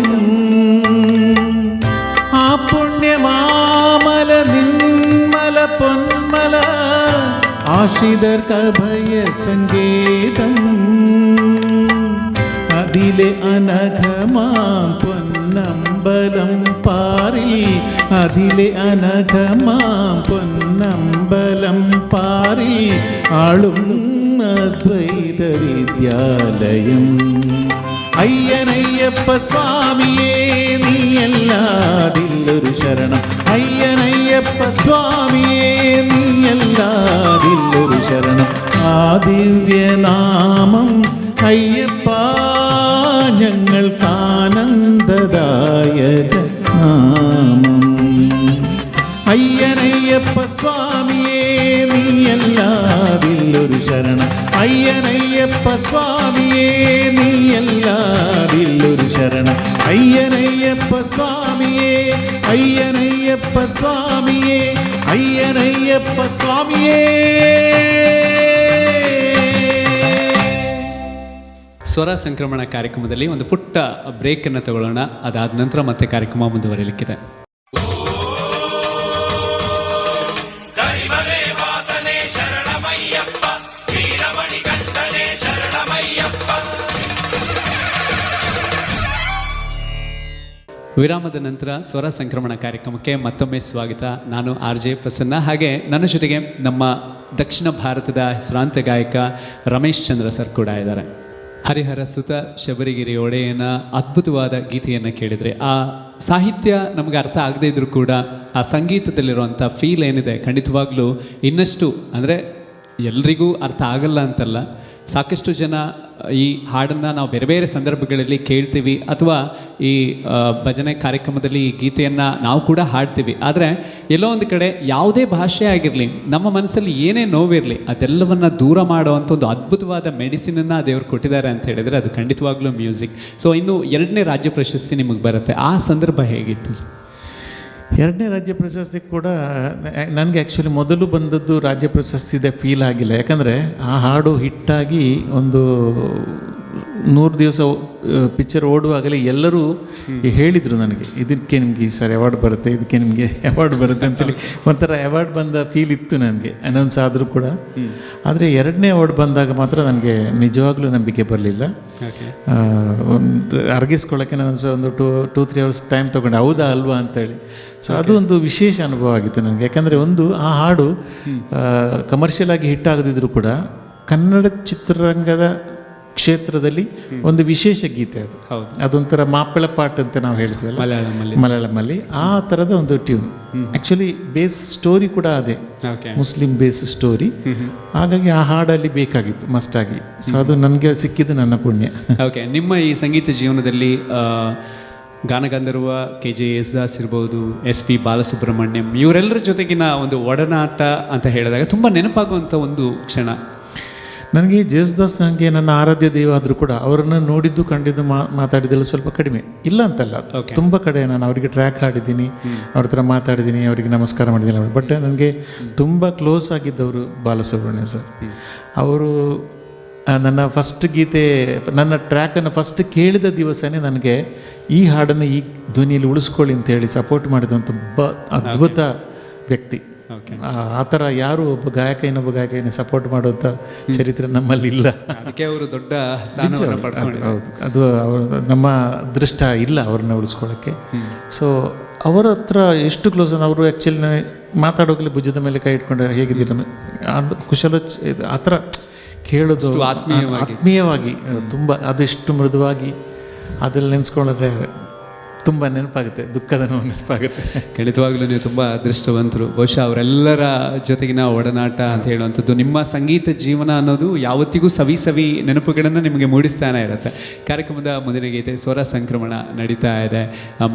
ആ പുണ്യമാമല നിന്മല പൊന്മല ആശ്രിതർക്കഭയ സങ്കേതം. അതിലെ അനഘമാം പൊന്നമ്പലം പാറി, അതിലെ അനഘമാം പൊന്നമ്പലം പാറി ആളും അദ്വൈത വിദ്യാലയം. അയ്യനയ്യപ്പ സ്വാമിയേ നീയല്ലാതില്ലൊരു ശരണം. അയ്യനയ്യപ്പ സ്വാമിയേ നീയല്ലാതില്ലൊരു ശരണം. ആ ദിവ്യനാമം അയ്യപ്പ ഞങ്ങൾക്കാനന്ദദായക നാമം. അയ്യനയ്യപ്പ സ്വാമിയേ നീയല്ല നീയല്ലാതില്ലൊരു ശരണം അയ്യനയ്യപ്പ സ്വാമിയേ നീയല്ലാതില്ലൊരു ശരണം അയ്യനയ്യപ്പ സ്വാമിയേ അയ്യനയ്യപ്പ സ്വാമിയേ അയ്യനയ്യപ്പ സ്വാമിയേ. ಸ್ವರ ಸಂಕ್ರಮಣ ಕಾರ್ಯಕ್ರಮದಲ್ಲಿ ಒಂದು ಪುಟ್ಟ ಬ್ರೇಕನ್ನು ತಗೊಳ್ಳೋಣ. ಅದಾದ ನಂತರ ಮತ್ತೆ ಕಾರ್ಯಕ್ರಮ ಮುಂದುವರಿಯಲಿಕ್ಕಿದೆ. ವಿರಾಮದ ನಂತರ ಸ್ವರ ಸಂಕ್ರಮಣ ಕಾರ್ಯಕ್ರಮಕ್ಕೆ ಮತ್ತೊಮ್ಮೆ ಸ್ವಾಗತ. ನಾನು RJ ಪ್ರಸನ್ನ, ಹಾಗೆ ನನ್ನ ಜೊತೆಗೆ ನಮ್ಮ ದಕ್ಷಿಣ ಭಾರತದ ಹೆಸರಾಂತ ಗಾಯಕ ರಮೇಶ್ ಚಂದ್ರ ಸರ್ ಕೂಡ ಇದ್ದಾರೆ. ಹರಿಹರ ಸುತ ಶಬರಿಗಿರಿ ಒಡೆಯನ ಅದ್ಭುತವಾದ ಗೀತೆಯನ್ನು ಕೇಳಿದರೆ ಆ ಸಾಹಿತ್ಯ ನಮಗೆ ಅರ್ಥ ಆಗದೇ ಇದ್ರೂ ಕೂಡ ಆ ಸಂಗೀತದಲ್ಲಿರುವಂಥ ಫೀಲ್ ಏನಿದೆ ಖಂಡಿತವಾಗ್ಲೂ ಇನ್ನಷ್ಟು, ಅಂದರೆ ಎಲ್ರಿಗೂ ಅರ್ಥ ಆಗಲ್ಲ ಅಂತಲ್ಲ, ಸಾಕಷ್ಟು ಜನ ಈ ಹಾಡನ್ನು ನಾವು ಬೇರೆ ಬೇರೆ ಸಂದರ್ಭಗಳಲ್ಲಿ ಕೇಳ್ತೀವಿ ಅಥವಾ ಈ ಭಜನೆ ಕಾರ್ಯಕ್ರಮದಲ್ಲಿ ಈ ಗೀತೆಯನ್ನು ನಾವು ಕೂಡ ಹಾಡ್ತೀವಿ. ಆದರೆ ಎಲ್ಲೋ ಒಂದು ಕಡೆ ಯಾವುದೇ ಭಾಷೆ ಆಗಿರಲಿ, ನಮ್ಮ ಮನಸ್ಸಲ್ಲಿ ಏನೇ ನೋವಿರಲಿ, ಅದೆಲ್ಲವನ್ನು ದೂರ ಮಾಡುವಂಥ ಒಂದು ಅದ್ಭುತವಾದ ಮೆಡಿಸಿನನ್ನು ದೇವರು ಕೊಟ್ಟಿದ್ದಾರೆ ಅಂತ ಹೇಳಿದರೆ ಅದು ಖಂಡಿತವಾಗ್ಲೂ ಮ್ಯೂಸಿಕ್. ಸೊ ಇನ್ನು 2ನೇ ರಾಜ್ಯ ಪ್ರಶಸ್ತಿ ನಿಮಗೆ ಬರುತ್ತೆ, ಆ ಸಂದರ್ಭ ಹೇಗಿತ್ತು? 2ನೇ ರಾಜ್ಯ ಪ್ರಶಸ್ತಿ ಕೂಡ ನನಗೆ ಆ್ಯಕ್ಚುಲಿ ಮೊದಲು ಬಂದದ್ದು ರಾಜ್ಯ ಪ್ರಶಸ್ತಿದೆ ಫೀಲ್ ಆಗಿಲ್ಲ. ಯಾಕಂದರೆ ಆ ಹಾಡು ಹಿಟ್ಟಾಗಿ ಒಂದು 100 ದಿವಸ ಪಿಕ್ಚರ್ ಓಡುವಾಗಲೇ ಎಲ್ಲರೂ ಹೇಳಿದರು ನನಗೆ, ಇದಕ್ಕೆ ನಿಮಗೆ ಈ ಸಾರಿ ಅವಾರ್ಡ್ ಬರುತ್ತೆ, ಇದಕ್ಕೆ ನಿಮಗೆ ಅವಾರ್ಡ್ ಬರುತ್ತೆ ಅಂತೇಳಿ ಒಂಥರ ಅವಾರ್ಡ್ ಬಂದ ಫೀಲ್ ಇತ್ತು ನನಗೆ, ಅನೌನ್ಸ್ ಆದರೂ ಕೂಡ. ಆದರೆ 2ನೇ ಅವಾರ್ಡ್ ಬಂದಾಗ ಮಾತ್ರ ನನಗೆ ನಿಜವಾಗ್ಲೂ ನಂಬಿಕೆ ಬರಲಿಲ್ಲ. ಒಂದು ಅರ್ಗಿಸ್ಕೊಳ್ಳೋಕ್ಕೆ ನಾನು ಒಂದು 2-3 ಅವರ್ಸ್ ಟೈಮ್ ತೊಗೊಂಡೆ, ಹೌದಾ ಅಲ್ವಾ ಅಂತೇಳಿ. ಸೊ ಅದು ಒಂದು ವಿಶೇಷ ಅನುಭವ ಆಗಿತ್ತು ನನಗೆ. ಯಾಕಂದರೆ ಆ ಹಾಡು ಕಮರ್ಷಿಯಲ್ ಆಗಿ ಹಿಟ್ ಆಗದಿದ್ರೂ ಕೂಡ ಕನ್ನಡ ಚಿತ್ರರಂಗದ ಕ್ಷೇತ್ರದಲ್ಲಿ ಒಂದು ವಿಶೇಷ ಗೀತೆ ಅದು. ಅದೊಂಥರ ಮಾಪಿಳ ಪಾಟ್ ಅಂತ ನಾವು ಹೇಳ್ತೀವಲ್ಲ ಮಲಯಾಳಮಲ್ಲಿ, ಆ ಥರದ ಒಂದು ಟ್ಯೂನ್. ಆ್ಯಕ್ಚುಲಿ ಬೇಸ್ ಸ್ಟೋರಿ ಕೂಡ ಅದೇ, ಮುಸ್ಲಿಂ ಬೇಸ್ ಸ್ಟೋರಿ. ಹಾಗಾಗಿ ಆ ಹಾಡಲ್ಲಿ ಬೇಕಾಗಿತ್ತು ಮಸ್ಟ್ ಆಗಿ. ಸೊ ಅದು ನನಗೆ ಸಿಕ್ಕಿದ್ದು ನನ್ನ ಪುಣ್ಯ. ಓಕೆ, ನಿಮ್ಮ ಈ ಸಂಗೀತ ಜೀವನದಲ್ಲಿ ಗಾನಗಂಧರ್ವ KJ ಯೇಸುದಾಸ್ ಇರ್ಬೋದು, SP ಬಾಲಸುಬ್ರಹ್ಮಣ್ಯಂ, ಇವರೆಲ್ಲರ ಜೊತೆಗಿನ ಒಂದು ಒಡನಾಟ ಅಂತ ಹೇಳಿದಾಗ ತುಂಬ ನೆನಪಾಗುವಂಥ ಒಂದು ಕ್ಷಣ ನನಗೆ ಜೇಸುದಾಸ್ ನನಗೆ ನನ್ನ ಆರಾಧ್ಯ ದೈವ ಆದರೂ ಕೂಡ ಅವರನ್ನು ನೋಡಿದ್ದು ಕಂಡಿದ್ದು ಮಾತಾಡಿದ್ದೆಲ್ಲ ಸ್ವಲ್ಪ ಕಡಿಮೆ, ಇಲ್ಲ ಅಂತಲ್ಲ, ತುಂಬ ಕಡೆ ನಾನು ಅವರಿಗೆ ಟ್ರ್ಯಾಕ್ ಹಾಡಿದ್ದೀನಿ, ಅವ್ರ ಹತ್ರ ಮಾತಾಡಿದ್ದೀನಿ, ಅವರಿಗೆ ನಮಸ್ಕಾರ ಮಾಡಿದ್ದೀನಿ. ಬಟ್ ನನಗೆ ತುಂಬ ಕ್ಲೋಸ್ ಆಗಿದ್ದವರು ಬಾಲಸುಬ್ರಹ್ಮಣ್ಯ ಸರ್. ಅವರು ನನ್ನ ಫಸ್ಟ್ ಗೀತೆ, ನನ್ನ ಟ್ರ್ಯಾಕನ್ನು ಫಸ್ಟ್ ಕೇಳಿದ ದಿವಸನೇ ನನಗೆ ಈ ಹಾಡನ್ನು ಈ ಧ್ವನಿಯಲ್ಲಿ ಉಳಿಸ್ಕೊಳ್ಳಿ ಅಂತ ಹೇಳಿ ಸಪೋರ್ಟ್ ಮಾಡಿದಂಥ ಅದ್ಭುತ ವ್ಯಕ್ತಿ. ಆ ಥರ ಯಾರು ಒಬ್ಬ ಗಾಯಕ ಇನ್ನೊಬ್ಬ ಗಾಯಕನ ಸಪೋರ್ಟ್ ಮಾಡುವಂಥ ಚರಿತ್ರೆ ನಮ್ಮಲ್ಲಿ ಇಲ್ಲ. ಅದಕ್ಕೆ ಅವರು ದೊಡ್ಡ ಸ್ಥಾನವನ್ನು ಪಡ್ಕೊಂಡಿದ್ದಾರೆ. ಹೌದು, ಅದು ನಮ್ಮ ಅದೃಷ್ಟ ಇಲ್ಲ ಅವ್ರನ್ನ ಉಳಿಸ್ಕೊಳ್ಳೋಕ್ಕೆ. ಸೊ ಅವರ ಹತ್ರ ಎಷ್ಟು ಕ್ಲೋಸ್ ಅಂದ್ರೆ, ಅವರು ಆ್ಯಕ್ಚುಲಿ ಮಾತಾಡೋಗ್ಲಿ ಭುಜದ ಮೇಲೆ ಕೈ ಇಟ್ಕೊಂಡು ಹೇಗಿದ್ದೀರ ಅಂದ ಕುಶಲ ಆ ಥರ ಕೇಳೋದು ಆತ್ಮೀಯವಾಗಿ ತುಂಬ, ಅದೆಷ್ಟು ಮೃದುವಾಗಿ ಅದರಲ್ಲಿ ನೆನೆಸ್ಕೊಂಡ್ರೆ ತುಂಬ ನೆನಪಾಗುತ್ತೆ, ದುಃಖದ ನೋವು ನೆನಪಾಗುತ್ತೆ. ಖಂಡಿತವಾಗ್ಲೂ ನೀವು ತುಂಬ ಅದೃಷ್ಟವಂತರು. ಬಹುಶಃ ಅವರೆಲ್ಲರ ಜೊತೆಗಿನ ಒಡನಾಟ ಅಂತ ಹೇಳುವಂಥದ್ದು, ನಿಮ್ಮ ಸಂಗೀತ ಜೀವನ ಅನ್ನೋದು ಯಾವತ್ತಿಗೂ ಸವಿ ನೆನಪುಗಳನ್ನು ನಿಮಗೆ ಮೂಡಿಸ್ತಾನೆ ಇರುತ್ತೆ. ಕಾರ್ಯಕ್ರಮದ ಮುಂದಿನ ಗೀತೆ ಸ್ವರ ಸಂಕ್ರಮಣ ನಡೀತಾ ಇದೆ.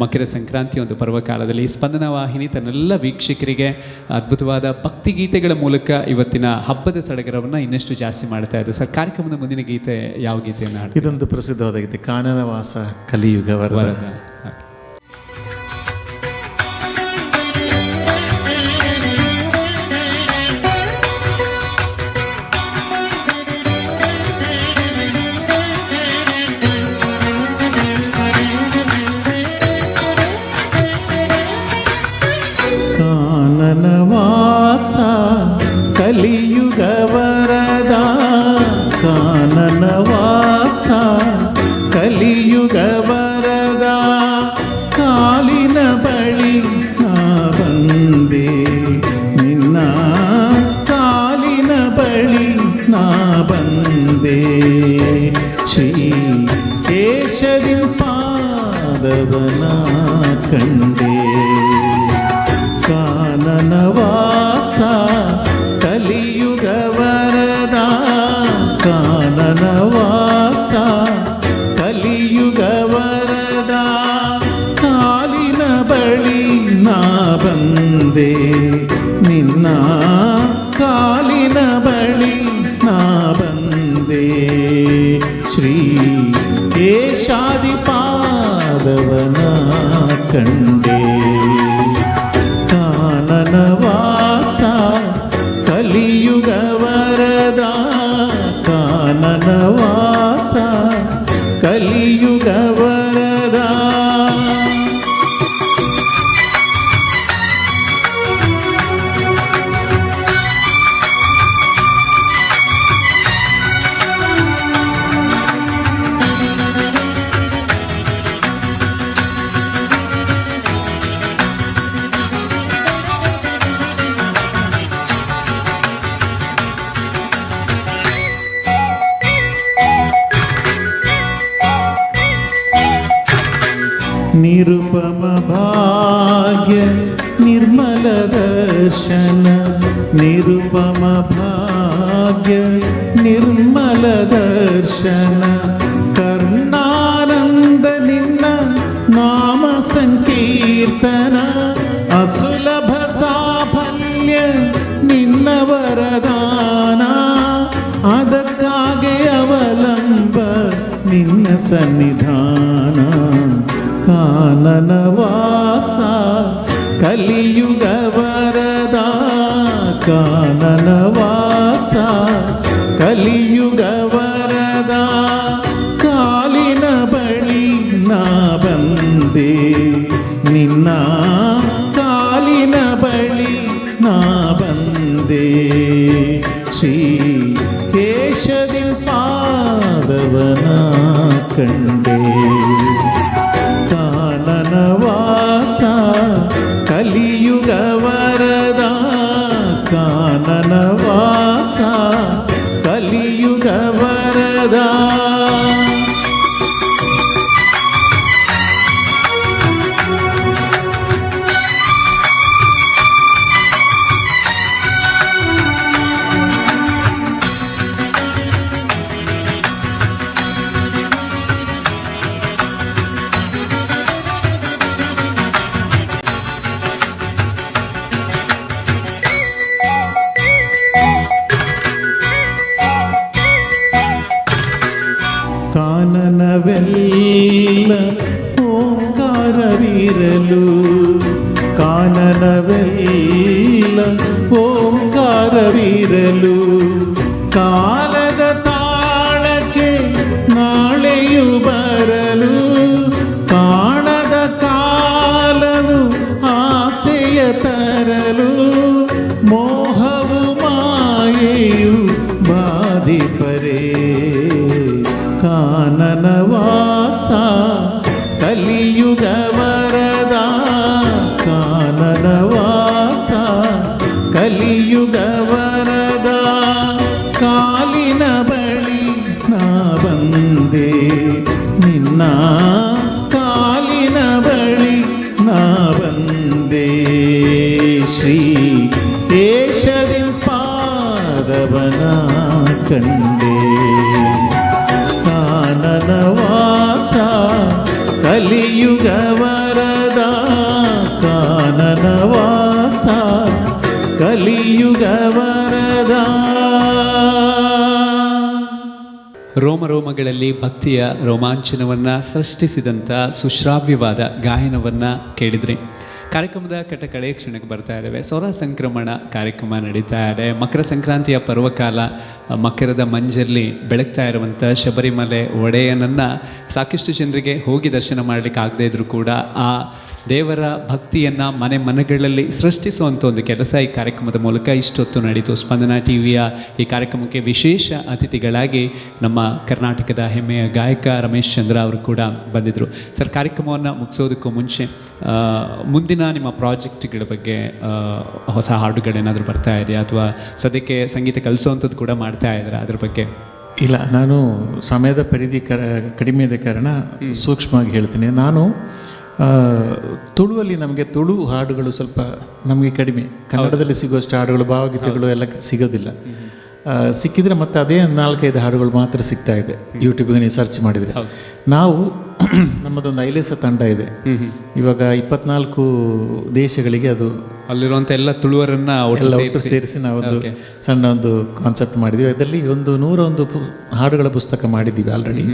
ಮಕರ ಸಂಕ್ರಾಂತಿ ಒಂದು ಪರ್ವಕಾಲದಲ್ಲಿ ಸ್ಪಂದನ ವಾಹಿನಿ ತನ್ನೆಲ್ಲ ವೀಕ್ಷಕರಿಗೆ ಅದ್ಭುತವಾದ ಭಕ್ತಿ ಗೀತೆಗಳ ಮೂಲಕ ಇವತ್ತಿನ ಹಬ್ಬದ ಸಡಗರವನ್ನು ಇನ್ನಷ್ಟು ಜಾಸ್ತಿ ಮಾಡ್ತಾ ಇದೆ. ಸರ್, ಕಾರ್ಯಕ್ರಮದ ಮುಂದಿನ ಗೀತೆ ಯಾವ ಗೀತೆಯನ್ನು ಹಾಡ್ತೀವಿ? ಇದೊಂದು ಪ್ರಸಿದ್ಧವಾದ ಗೀತೆ, ಕಾನನವಾಸ ಕಲಿಯುಗ ವರದ. ಕಾನನವಾಸ ಕಲಿಯುಗ ವರದ, ಕಾನನವಾಸ ಕಲಿಯುಗ ವರದ, ಕಾಲಿನ ಬಳಿ ನಾ ಬಂದೆ ನಿನ್ನ, ಕಾಲಿನ ಬಳಿ ನಾ ಬಂದೆ, ಶ್ರೀ ಕೇಶರಿ ಪಾದವನ ಕಂಡೆ. ಕಾನನವಾಸ ಕಲಿಯುಗ ವರದ, ಕಾನನವಾಸ ಕಲಿಯುಗ ವರದ, ಕಾಲಿನ ಬಳಿ ನಾ ಬಂದೆ ನಿನ್ನ, ಕಾಲಿನ ನಿರುಪಮ ಭಾಗ್ಯ ನಿರ್ಮಲ ದರ್ಶನ ನಿರುಪಮ ಭಾಗ್ಯ ನಿರ್ಮಲ ದರ್ಶನ ಕರ್ಣಾನಂದ ನಿನ್ನ ನಾಮ ಸಂಕೀರ್ತನ ಅಸುಲಭ ಸಾಫಲ್ಯ ನಿನ್ನ ವರದಾನ ಅದಕ್ಕಾಗೆ ಅವಲಂಬ ನಿನ್ನ ಸನ್ನಿಧಾನ ಕಾನನ ವಾಸ ಕಲಿಯುಗ ವರದ ಕಾನನ ವಾಸ ಕಲಿಯುಗ ವರದ ಕಾಲಿನ ಬಳಿ ನಾ ಬಂದೆ ನಿನ್ನ ಕಾಲಿನ ಬಳಿ ನಾ ಬಂದೆ ಶ್ರೀ ಕೇಶದಿ ಪಾದವನ ಕಂಡೆ ಕಾನನ ವಾಸ ಕಲಿಯುಗ ವರದ ಕಾನನ ವಾಸ ಕಲಿಯುಗ ವರದ ಕಾನನವೆಲ್ಲ ಓಂಕಾರವಿರಲು ಕಾನನವೆಲ್ಲ ಓಂಕಾರವಿರಲು ಕಾಲದ ತಾಳಕ್ಕೆ ನಾಳೆಯು ಬರಲು ಕಾಣದ ಕಾಲವು ಆಸೆಯ ತರಲು ಮೋಹವು ಮಾಯೆಯು ಬಾಧಿಪರೇ ಕಾನನ ವಾಸ ಕಲಿಯುಗ ವರದ ಕಾನನ ವಾಸ ಕಲಿಯುಗ ವರದ ಕಾಲಿನ ಬಳಿ ನಾ ಬಂದೆ ನಿನ್ನ ಕಾಲಿನ ಬಳಿ ನಾ ಬಂದೆ ಶ್ರೀ ಕೇಶದಿ ಪಾದವನ ಕಂಡೆ ಕಾನನ ವಾಸ ಕಲಿಯುಗ ವರದ ಕಾನನ ವಾಸ ಕಲಿಯುಗ ವರದ ರೋಮಗಳಲ್ಲಿ ಭಕ್ತಿಯ ರೋಮಾಂಚನವನ್ನು ಸೃಷ್ಟಿಸಿದಂಥ ಸುಶ್ರಾವ್ಯವಾದ ಗಾಯನವನ್ನು ಕೇಳಿದ್ರಿ. ಕಾರ್ಯಕ್ರಮದ ಕಡೆ ಕ್ಷಣಕ್ಕೆ ಬರ್ತಾ ಇದ್ದೇವೆ. ಸೌರ ಸಂಕ್ರಮಣ ಕಾರ್ಯಕ್ರಮ ನಡೀತಾ ಇದೆ. ಮಕರ ಸಂಕ್ರಾಂತಿಯ ಪರ್ವಕಾಲ, ಮಕರದ ಮಂಜಲ್ಲಿ ಬೆಳಗ್ತಾ ಇರುವಂಥ ಶಬರಿಮಲೆ ಒಡೆಯನನ್ನು ಸಾಕಷ್ಟು ಜನರಿಗೆ ಹೋಗಿ ದರ್ಶನ ಮಾಡಲಿಕ್ಕೆ ಆಗದೇ ಇದ್ರೂ ಕೂಡ ಆ ದೇವರ ಭಕ್ತಿಯನ್ನು ಮನೆ ಮನೆಗಳಲ್ಲಿ ಸೃಷ್ಟಿಸುವಂಥ ಒಂದು ಕೆಲಸ ಈ ಕಾರ್ಯಕ್ರಮದ ಮೂಲಕ ಇಷ್ಟೊತ್ತು ನಡೀತು. ಸ್ಪಂದನ ಟಿವಿಯ ಈ ಕಾರ್ಯಕ್ರಮಕ್ಕೆ ವಿಶೇಷ ಅತಿಥಿಗಳಾಗಿ ನಮ್ಮ ಕರ್ನಾಟಕದ ಹೆಮ್ಮೆಯ ಗಾಯಕ ರಮೇಶ್ ಚಂದ್ರ ಅವರು ಕೂಡ ಬಂದಿದ್ದರು. ಸರ್, ಕಾರ್ಯಕ್ರಮವನ್ನು ಮುಗಿಸೋದಕ್ಕೂ ಮುಂಚೆ ಮುಂದಿನ ನಿಮ್ಮ ಪ್ರಾಜೆಕ್ಟ್ಗಳ ಬಗ್ಗೆ ಹೊಸ ಹಾಡುಗಳೇನಾದರೂ ಬರ್ತಾ ಇದೆಯಾ, ಅಥವಾ ಸದ್ಯಕ್ಕೆ ಸಂಗೀತ ಕಲಿಸೋವಂಥದ್ದು ಕೂಡ ಮಾಡ್ತಾ ಇದ್ದಾರೆ, ಅದ್ರ ಬಗ್ಗೆ? ಇಲ್ಲ, ನಾನು ಸಮಯದ ಪರಿಧಿ ಕಡಿಮೆ ಇದ್ದ ಕಾರಣ ಸೂಕ್ಷ್ಮವಾಗಿ ಹೇಳ್ತೀನಿ. ನಾನು ತುಳುವಲ್ಲಿ ನಮಗೆ ತುಳು ಹಾಡುಗಳು ಸ್ವಲ್ಪ ನಮಗೆ ಕಡಿಮೆ, ಕನ್ನಡದಲ್ಲಿ ಸಿಗುವಷ್ಟು ಹಾಡುಗಳು ಭಾವಗೀತೆಗಳು ಎಲ್ಲ ಸಿಗೋದಿಲ್ಲ. ಸಿಕ್ಕಿದರೆ ಮತ್ತೆ ಅದೇ 4-5 ಹಾಡುಗಳು ಮಾತ್ರ ಸಿಗ್ತಾ ಇದೆ ಯೂಟ್ಯೂಬ್ಗೆ ನೀವು ಸರ್ಚ್ ಮಾಡಿದರೆ. ನಾವು ನಮ್ಮದೊಂದು ಐಲೇಸ ತಂಡ ಇದೆ, ಇವಾಗ 24 ದೇಶಗಳಿಗೆ ಅದು ಅಲ್ಲಿರುವಂಥ ಎಲ್ಲ ತುಳುವರನ್ನು ಒಟ್ಟು ಸೇರಿಸಿ ನಾವೊಂದು ಸಣ್ಣ ಒಂದು ಕಾನ್ಸೆಪ್ಟ್ ಮಾಡಿದ್ದೀವಿ. ಅದರಲ್ಲಿ ಒಂದು 101 ಹಾಡುಗಳ ಪುಸ್ತಕ ಮಾಡಿದ್ದೀವಿ ಆಲ್ರೆಡಿ.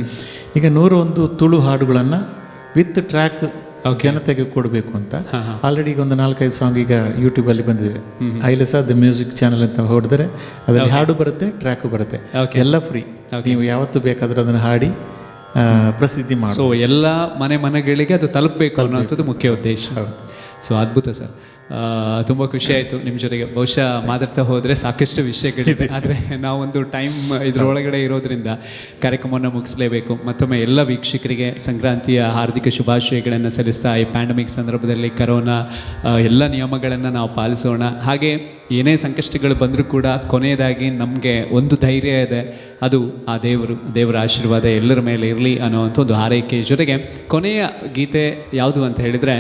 ಈಗ 101 ತುಳು ಹಾಡುಗಳನ್ನು ವಿತ್ ಟ್ರ್ಯಾಕ್ ಜನತೆಗೆ ಕೊಡಬೇಕು ಅಂತ ಆಲ್ರೆಡಿ ಈಗ ಒಂದು 4-5 ಸಾಂಗ್ ಈಗ ಯೂಟ್ಯೂಬಲ್ಲಿ ಬಂದಿದೆ. ಐಲೇಸ ದ ಮ್ಯೂಸಿಕ್ ಚಾನಲ್ ಅಂತ ಹೊಡೆದರೆ ಅದರಲ್ಲಿ ಹಾಡು ಬರುತ್ತೆ, ಟ್ರ್ಯಾಕು ಬರುತ್ತೆ, ಎಲ್ಲ ಫ್ರೀ. ನೀವು ಯಾವತ್ತು ಬೇಕಾದರೂ ಅದನ್ನು ಹಾಡಿ ಪ್ರಸಿದ್ಧಿ ಮಾಡಿ. ಸೊ ಎಲ್ಲ ಮನೆಗಳಿಗೆ ಅದು ತಲುಪಬೇಕು ಅನ್ನೋಂಥದ್ದು ಮುಖ್ಯ ಉದ್ದೇಶ. ಸೊ ಅದ್ಭುತ ಸರ್. ತುಂಬ ಖುಷಿ ಆಯಿತು ನಿಮ್ಮ ಜೊತೆಗೆ. ಬಹುಶಃ ಮಾತಾಡ್ತಾ ಹೋದರೆ ಸಾಕಷ್ಟು ವಿಷಯಗಳಿದೆ, ಆದರೆ ನಾವೊಂದು ಟೈಮ್ ಇದರೊಳಗಡೆ ಇರೋದ್ರಿಂದ ಕಾರ್ಯಕ್ರಮವನ್ನು ಮುಗಿಸಲೇಬೇಕು. ಮತ್ತೊಮ್ಮೆ ಎಲ್ಲ ವೀಕ್ಷಕರಿಗೆ ಸಂಕ್ರಾಂತಿಯ ಹಾರ್ದಿಕ ಶುಭಾಶಯಗಳನ್ನು ಸಲ್ಲಿಸ್ತಾ, ಈ ಪ್ಯಾಂಡಮಿಕ್ ಸಂದರ್ಭದಲ್ಲಿ ಕರೋನಾ ಎಲ್ಲ ನಿಯಮಗಳನ್ನು ನಾವು ಪಾಲಿಸೋಣ. ಹಾಗೆ ಏನೇ ಸಂಕಷ್ಟಗಳು ಬಂದರೂ ಕೂಡ ಕೊನೆಯದಾಗಿ ನಮಗೆ ಒಂದು ಧೈರ್ಯ ಇದೆ, ಅದು ಆ ದೇವರ ಆಶೀರ್ವಾದ ಎಲ್ಲರ ಮೇಲೆ ಇರಲಿ ಅನ್ನೋವಂಥ ಒಂದು ಹಾರೈಕೆ. ಜೊತೆಗೆ ಕೊನೆಯ ಗೀತೆ ಯಾವುದು ಅಂತ ಹೇಳಿದರೆ,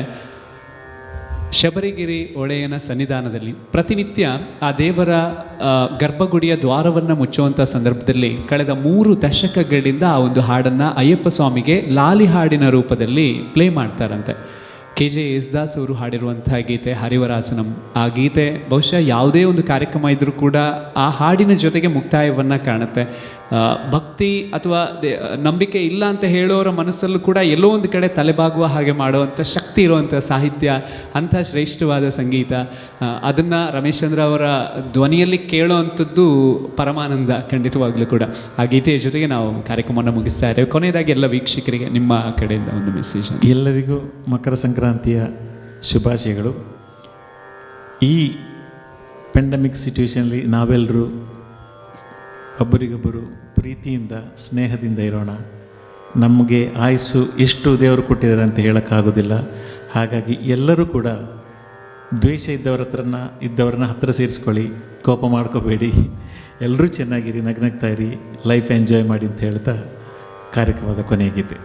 ಶಬರಿಗಿರಿ ಒಡೆಯನ ಸನ್ನಿಧಾನದಲ್ಲಿ ಪ್ರತಿನಿತ್ಯ ಆ ದೇವರ ಗರ್ಭಗುಡಿಯ ದ್ವಾರವನ್ನು ಮುಚ್ಚುವಂಥ ಸಂದರ್ಭದಲ್ಲಿ ಕಳೆದ 3 ದಶಕಗಳಿಂದ ಆ ಒಂದು ಹಾಡನ್ನು ಅಯ್ಯಪ್ಪ ಸ್ವಾಮಿಗೆ ಲಾಲಿ ಹಾಡಿನ ರೂಪದಲ್ಲಿ ಪ್ಲೇ ಮಾಡ್ತಾರಂತೆ. KJ ಯೇಸುದಾಸ್ ಅವರು ಹಾಡಿರುವಂಥ ಗೀತೆ ಹರಿವರಾಸನಂ. ಆ ಗೀತೆ ಬಹುಶಃ ಯಾವುದೇ ಒಂದು ಕಾರ್ಯಕ್ರಮ ಇದ್ದರೂ ಕೂಡ ಆ ಹಾಡಿನ ಜೊತೆಗೆ ಮುಕ್ತಾಯವನ್ನು ಕಾಣುತ್ತೆ. ಭಕ್ತಿ ಅಥವಾ ನಂಬಿಕೆ ಇಲ್ಲ ಅಂತ ಹೇಳೋರ ಮನಸ್ಸಲ್ಲೂ ಕೂಡ ಎಲ್ಲೋ ಒಂದು ಕಡೆ ತಲೆಬಾಗುವ ಹಾಗೆ ಮಾಡುವಂಥ ಶಕ್ತಿ ಇರುವಂಥ ಸಾಹಿತ್ಯ, ಅಂಥ ಶ್ರೇಷ್ಠವಾದ ಸಂಗೀತ, ಅದನ್ನು ರಮೇಶ್ ಚಂದ್ರ ಅವರ ಧ್ವನಿಯಲ್ಲಿ ಕೇಳೋವಂಥದ್ದು ಪರಮಾನಂದ ಖಂಡಿತವಾಗ್ಲೂ ಕೂಡ. ಆ ಗೀತೆಯ ಜೊತೆಗೆ ನಾವು ಕಾರ್ಯಕ್ರಮವನ್ನು ಮುಗಿಸ್ತಾ ಇದ್ದೇವೆ. ಕೊನೆಯದಾಗಿ ಎಲ್ಲ ವೀಕ್ಷಕರಿಗೆ ನಿಮ್ಮ ಕಡೆಯಿಂದ ಒಂದು ಮೆಸೇಜ್. ಎಲ್ಲರಿಗೂ ಮಕರ ಸಂಕ್ರಾಂತಿಯ ಶುಭಾಶಯಗಳು. ಈ ಪೆಂಡಮಿಕ್ ಸಿಚುವೇಷನಲ್ಲಿ ನಾವೆಲ್ಲರೂ ಒಬ್ಬರಿಗೊಬ್ಬರು ಪ್ರೀತಿಯಿಂದ ಸ್ನೇಹದಿಂದ ಇರೋಣ. ನಮಗೆ ಆಯುಸ್ಸು ಎಷ್ಟು ದೇವರು ಕೊಟ್ಟಿದ್ದಾರೆ ಅಂತ ಹೇಳೋಕ್ಕಾಗೋದಿಲ್ಲ. ಹಾಗಾಗಿ ಎಲ್ಲರೂ ಕೂಡ ದ್ವೇಷ ಇದ್ದವ್ರನ್ನ ಹತ್ತಿರ ಸೇರಿಸ್ಕೊಳ್ಳಿ, ಕೋಪ ಮಾಡ್ಕೋಬೇಡಿ, ಎಲ್ಲರೂ ಚೆನ್ನಾಗಿರಿ, ನಗ್ನಗ್ತಾ ಇರಿ, ಲೈಫ್ ಎಂಜಾಯ್ ಮಾಡಿ ಅಂತ ಹೇಳ್ತಾ ಕಾರ್ಯಕ್ರಮದ ಕೊನೆಗೀತೆ.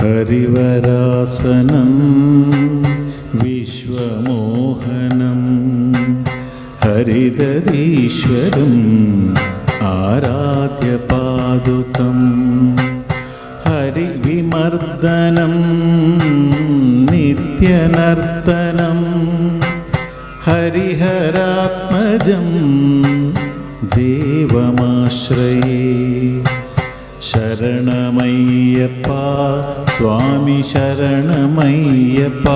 ಹರಿವರಾಸನಂ ವಿಶ್ವಮೋಹನಂ ಹರಿದರೀಶ್ವರಂ ಆರಾಧ್ಯ ಪಾದುಕಂ ಹರಿವಿಮರ್ದನಂ ನಿತ್ಯನರ್ತನಂ ಹರಿಹರಾತ್ಮಜಂ ದೇವಮಾಶ್ರಯೇ. ಶರಣಮಯ್ಯಪ್ಪ ಸ್ವಾಮಿ ಶರಣಮಯ್ಯಪ್ಪ,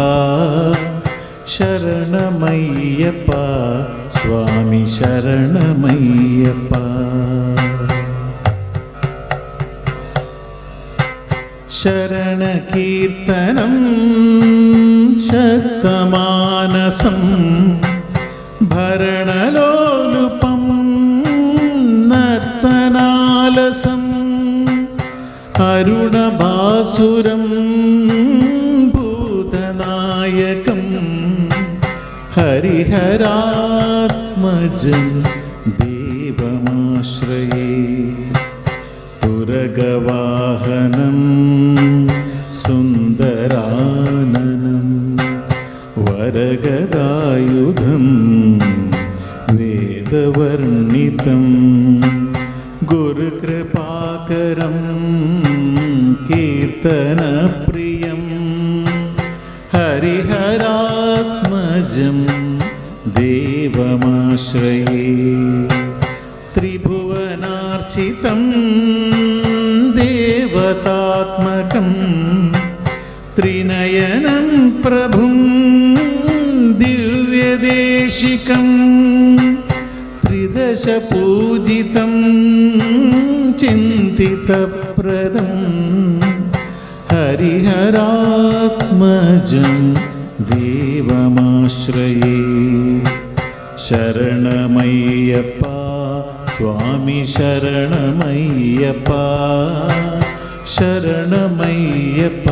ಶರಣಮಯ್ಯಪ್ಪ ಸ್ವಾಮಿ ಶರಣಮಯ್ಯಪ್ಪ. ಶರಣಕೀರ್ತನಂ ಶಕ್ತಮಾನಸಂ ಭರಣಲೋಲುಪಂ ನರ್ತನಾಲಸಂ ಅರುಣಭಾಸುರಂ ಭೂತನಾಯಕಂ ಹರಿಹರಾತ್ಮಜಂ ದೇವಮಾಶ್ರಯೇ. ತುರಗವಾಹನಂ ಸುಂದರಾನನಂ ವರಗದಾಯುಧಂ ವೇದವರ್ಣಿತಂ ಗುರುಕೃಪಾಕರಂ ಕೀರ್ತನಪ್ರಿಯಂ ಹರಿಹರಾತ್ಮಜಂ ದೇವಮಾಶ್ರಯೇ. ತ್ರಿಭುವನಾರ್ಚಿತಂ ದೇವತಾತ್ಮಕಂ ತ್ರಿನಯನಂ ಪ್ರಭುಂ ದಿವ್ಯದೇಶಿಕಂ ತ್ರಿದಶ ಪೂಜಿತಂ ಚಿಂತಿತಪ್ರದಂ ಹರಿಹರಾತ್ಮಜಂ ದೇವಮಾಶ್ರಯೇ. ಶರಣಮಯ್ಯಪ್ಪ ಸ್ವಾಮಿ ಶರಣಮಯ್ಯಪ್ಪ, ಶರಣಮಯ್ಯಪ್ಪ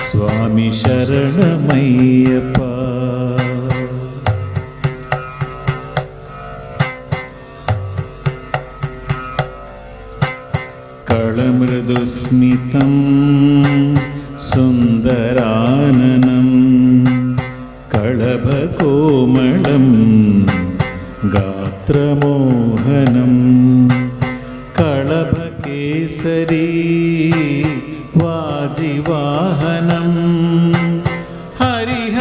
ಸ್ವಾಮಿ ಶರಣಮಯ್ಯಪ್ಪ. ಕಳಮೃದುಸ್ಮಿತಂ ಸುಂದರಾನನಂ ಕಳಭಕೋಮಳಂ ಗಾತ್ರಮೋಹನಂ ಕಳಭಕೇಸರಿ ವಾಜಿವಾಹನಂ ಹರಿಹರಾತ್ಮಜಂ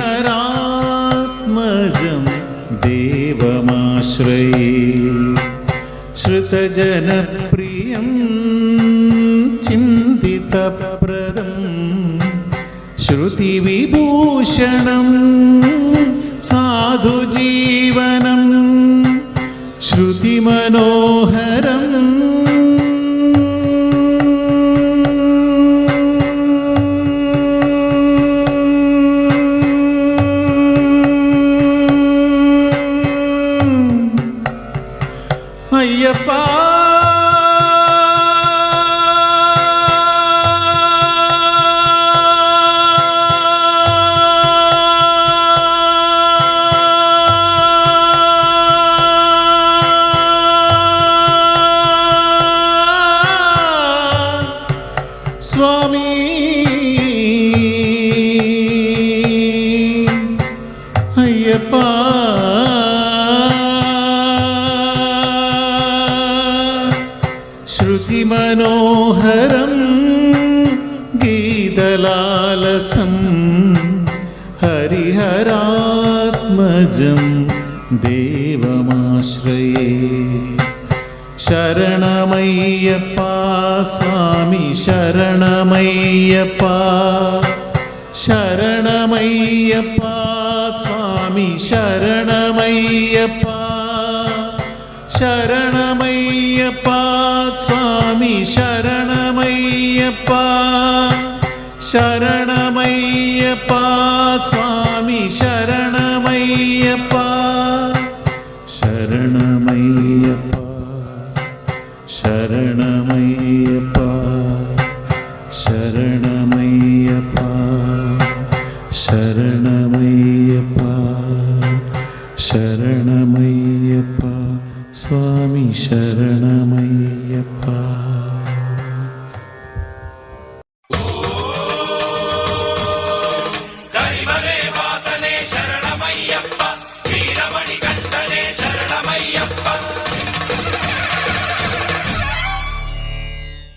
ದೇವಮಾಶ್ರಯೇ. ಶ್ರುತಜನಪ್ರಿಯಂ ಚಿಂತಿತಪ್ರದಂ ಶ್ರುತಿವಿಭೂಷಣಂ ಸಾಧುಜೀವನಂ ಶ್ರುತಿಮನೋಹರಂ मनोहरं गीतलालसं हरिहरात्मजं देवमाश्रये शरणमय्यप्पा स्वामी शरणमय्यप्पा शरणमय्यप्पा स्वामी शरणमय्यप्पा शरणमय्यप्पा स्वामी शरणमय्यप्पा शरणमय्यप्पा स्वामी शरणमय्यप्पा शरणमय्यप्पा शरण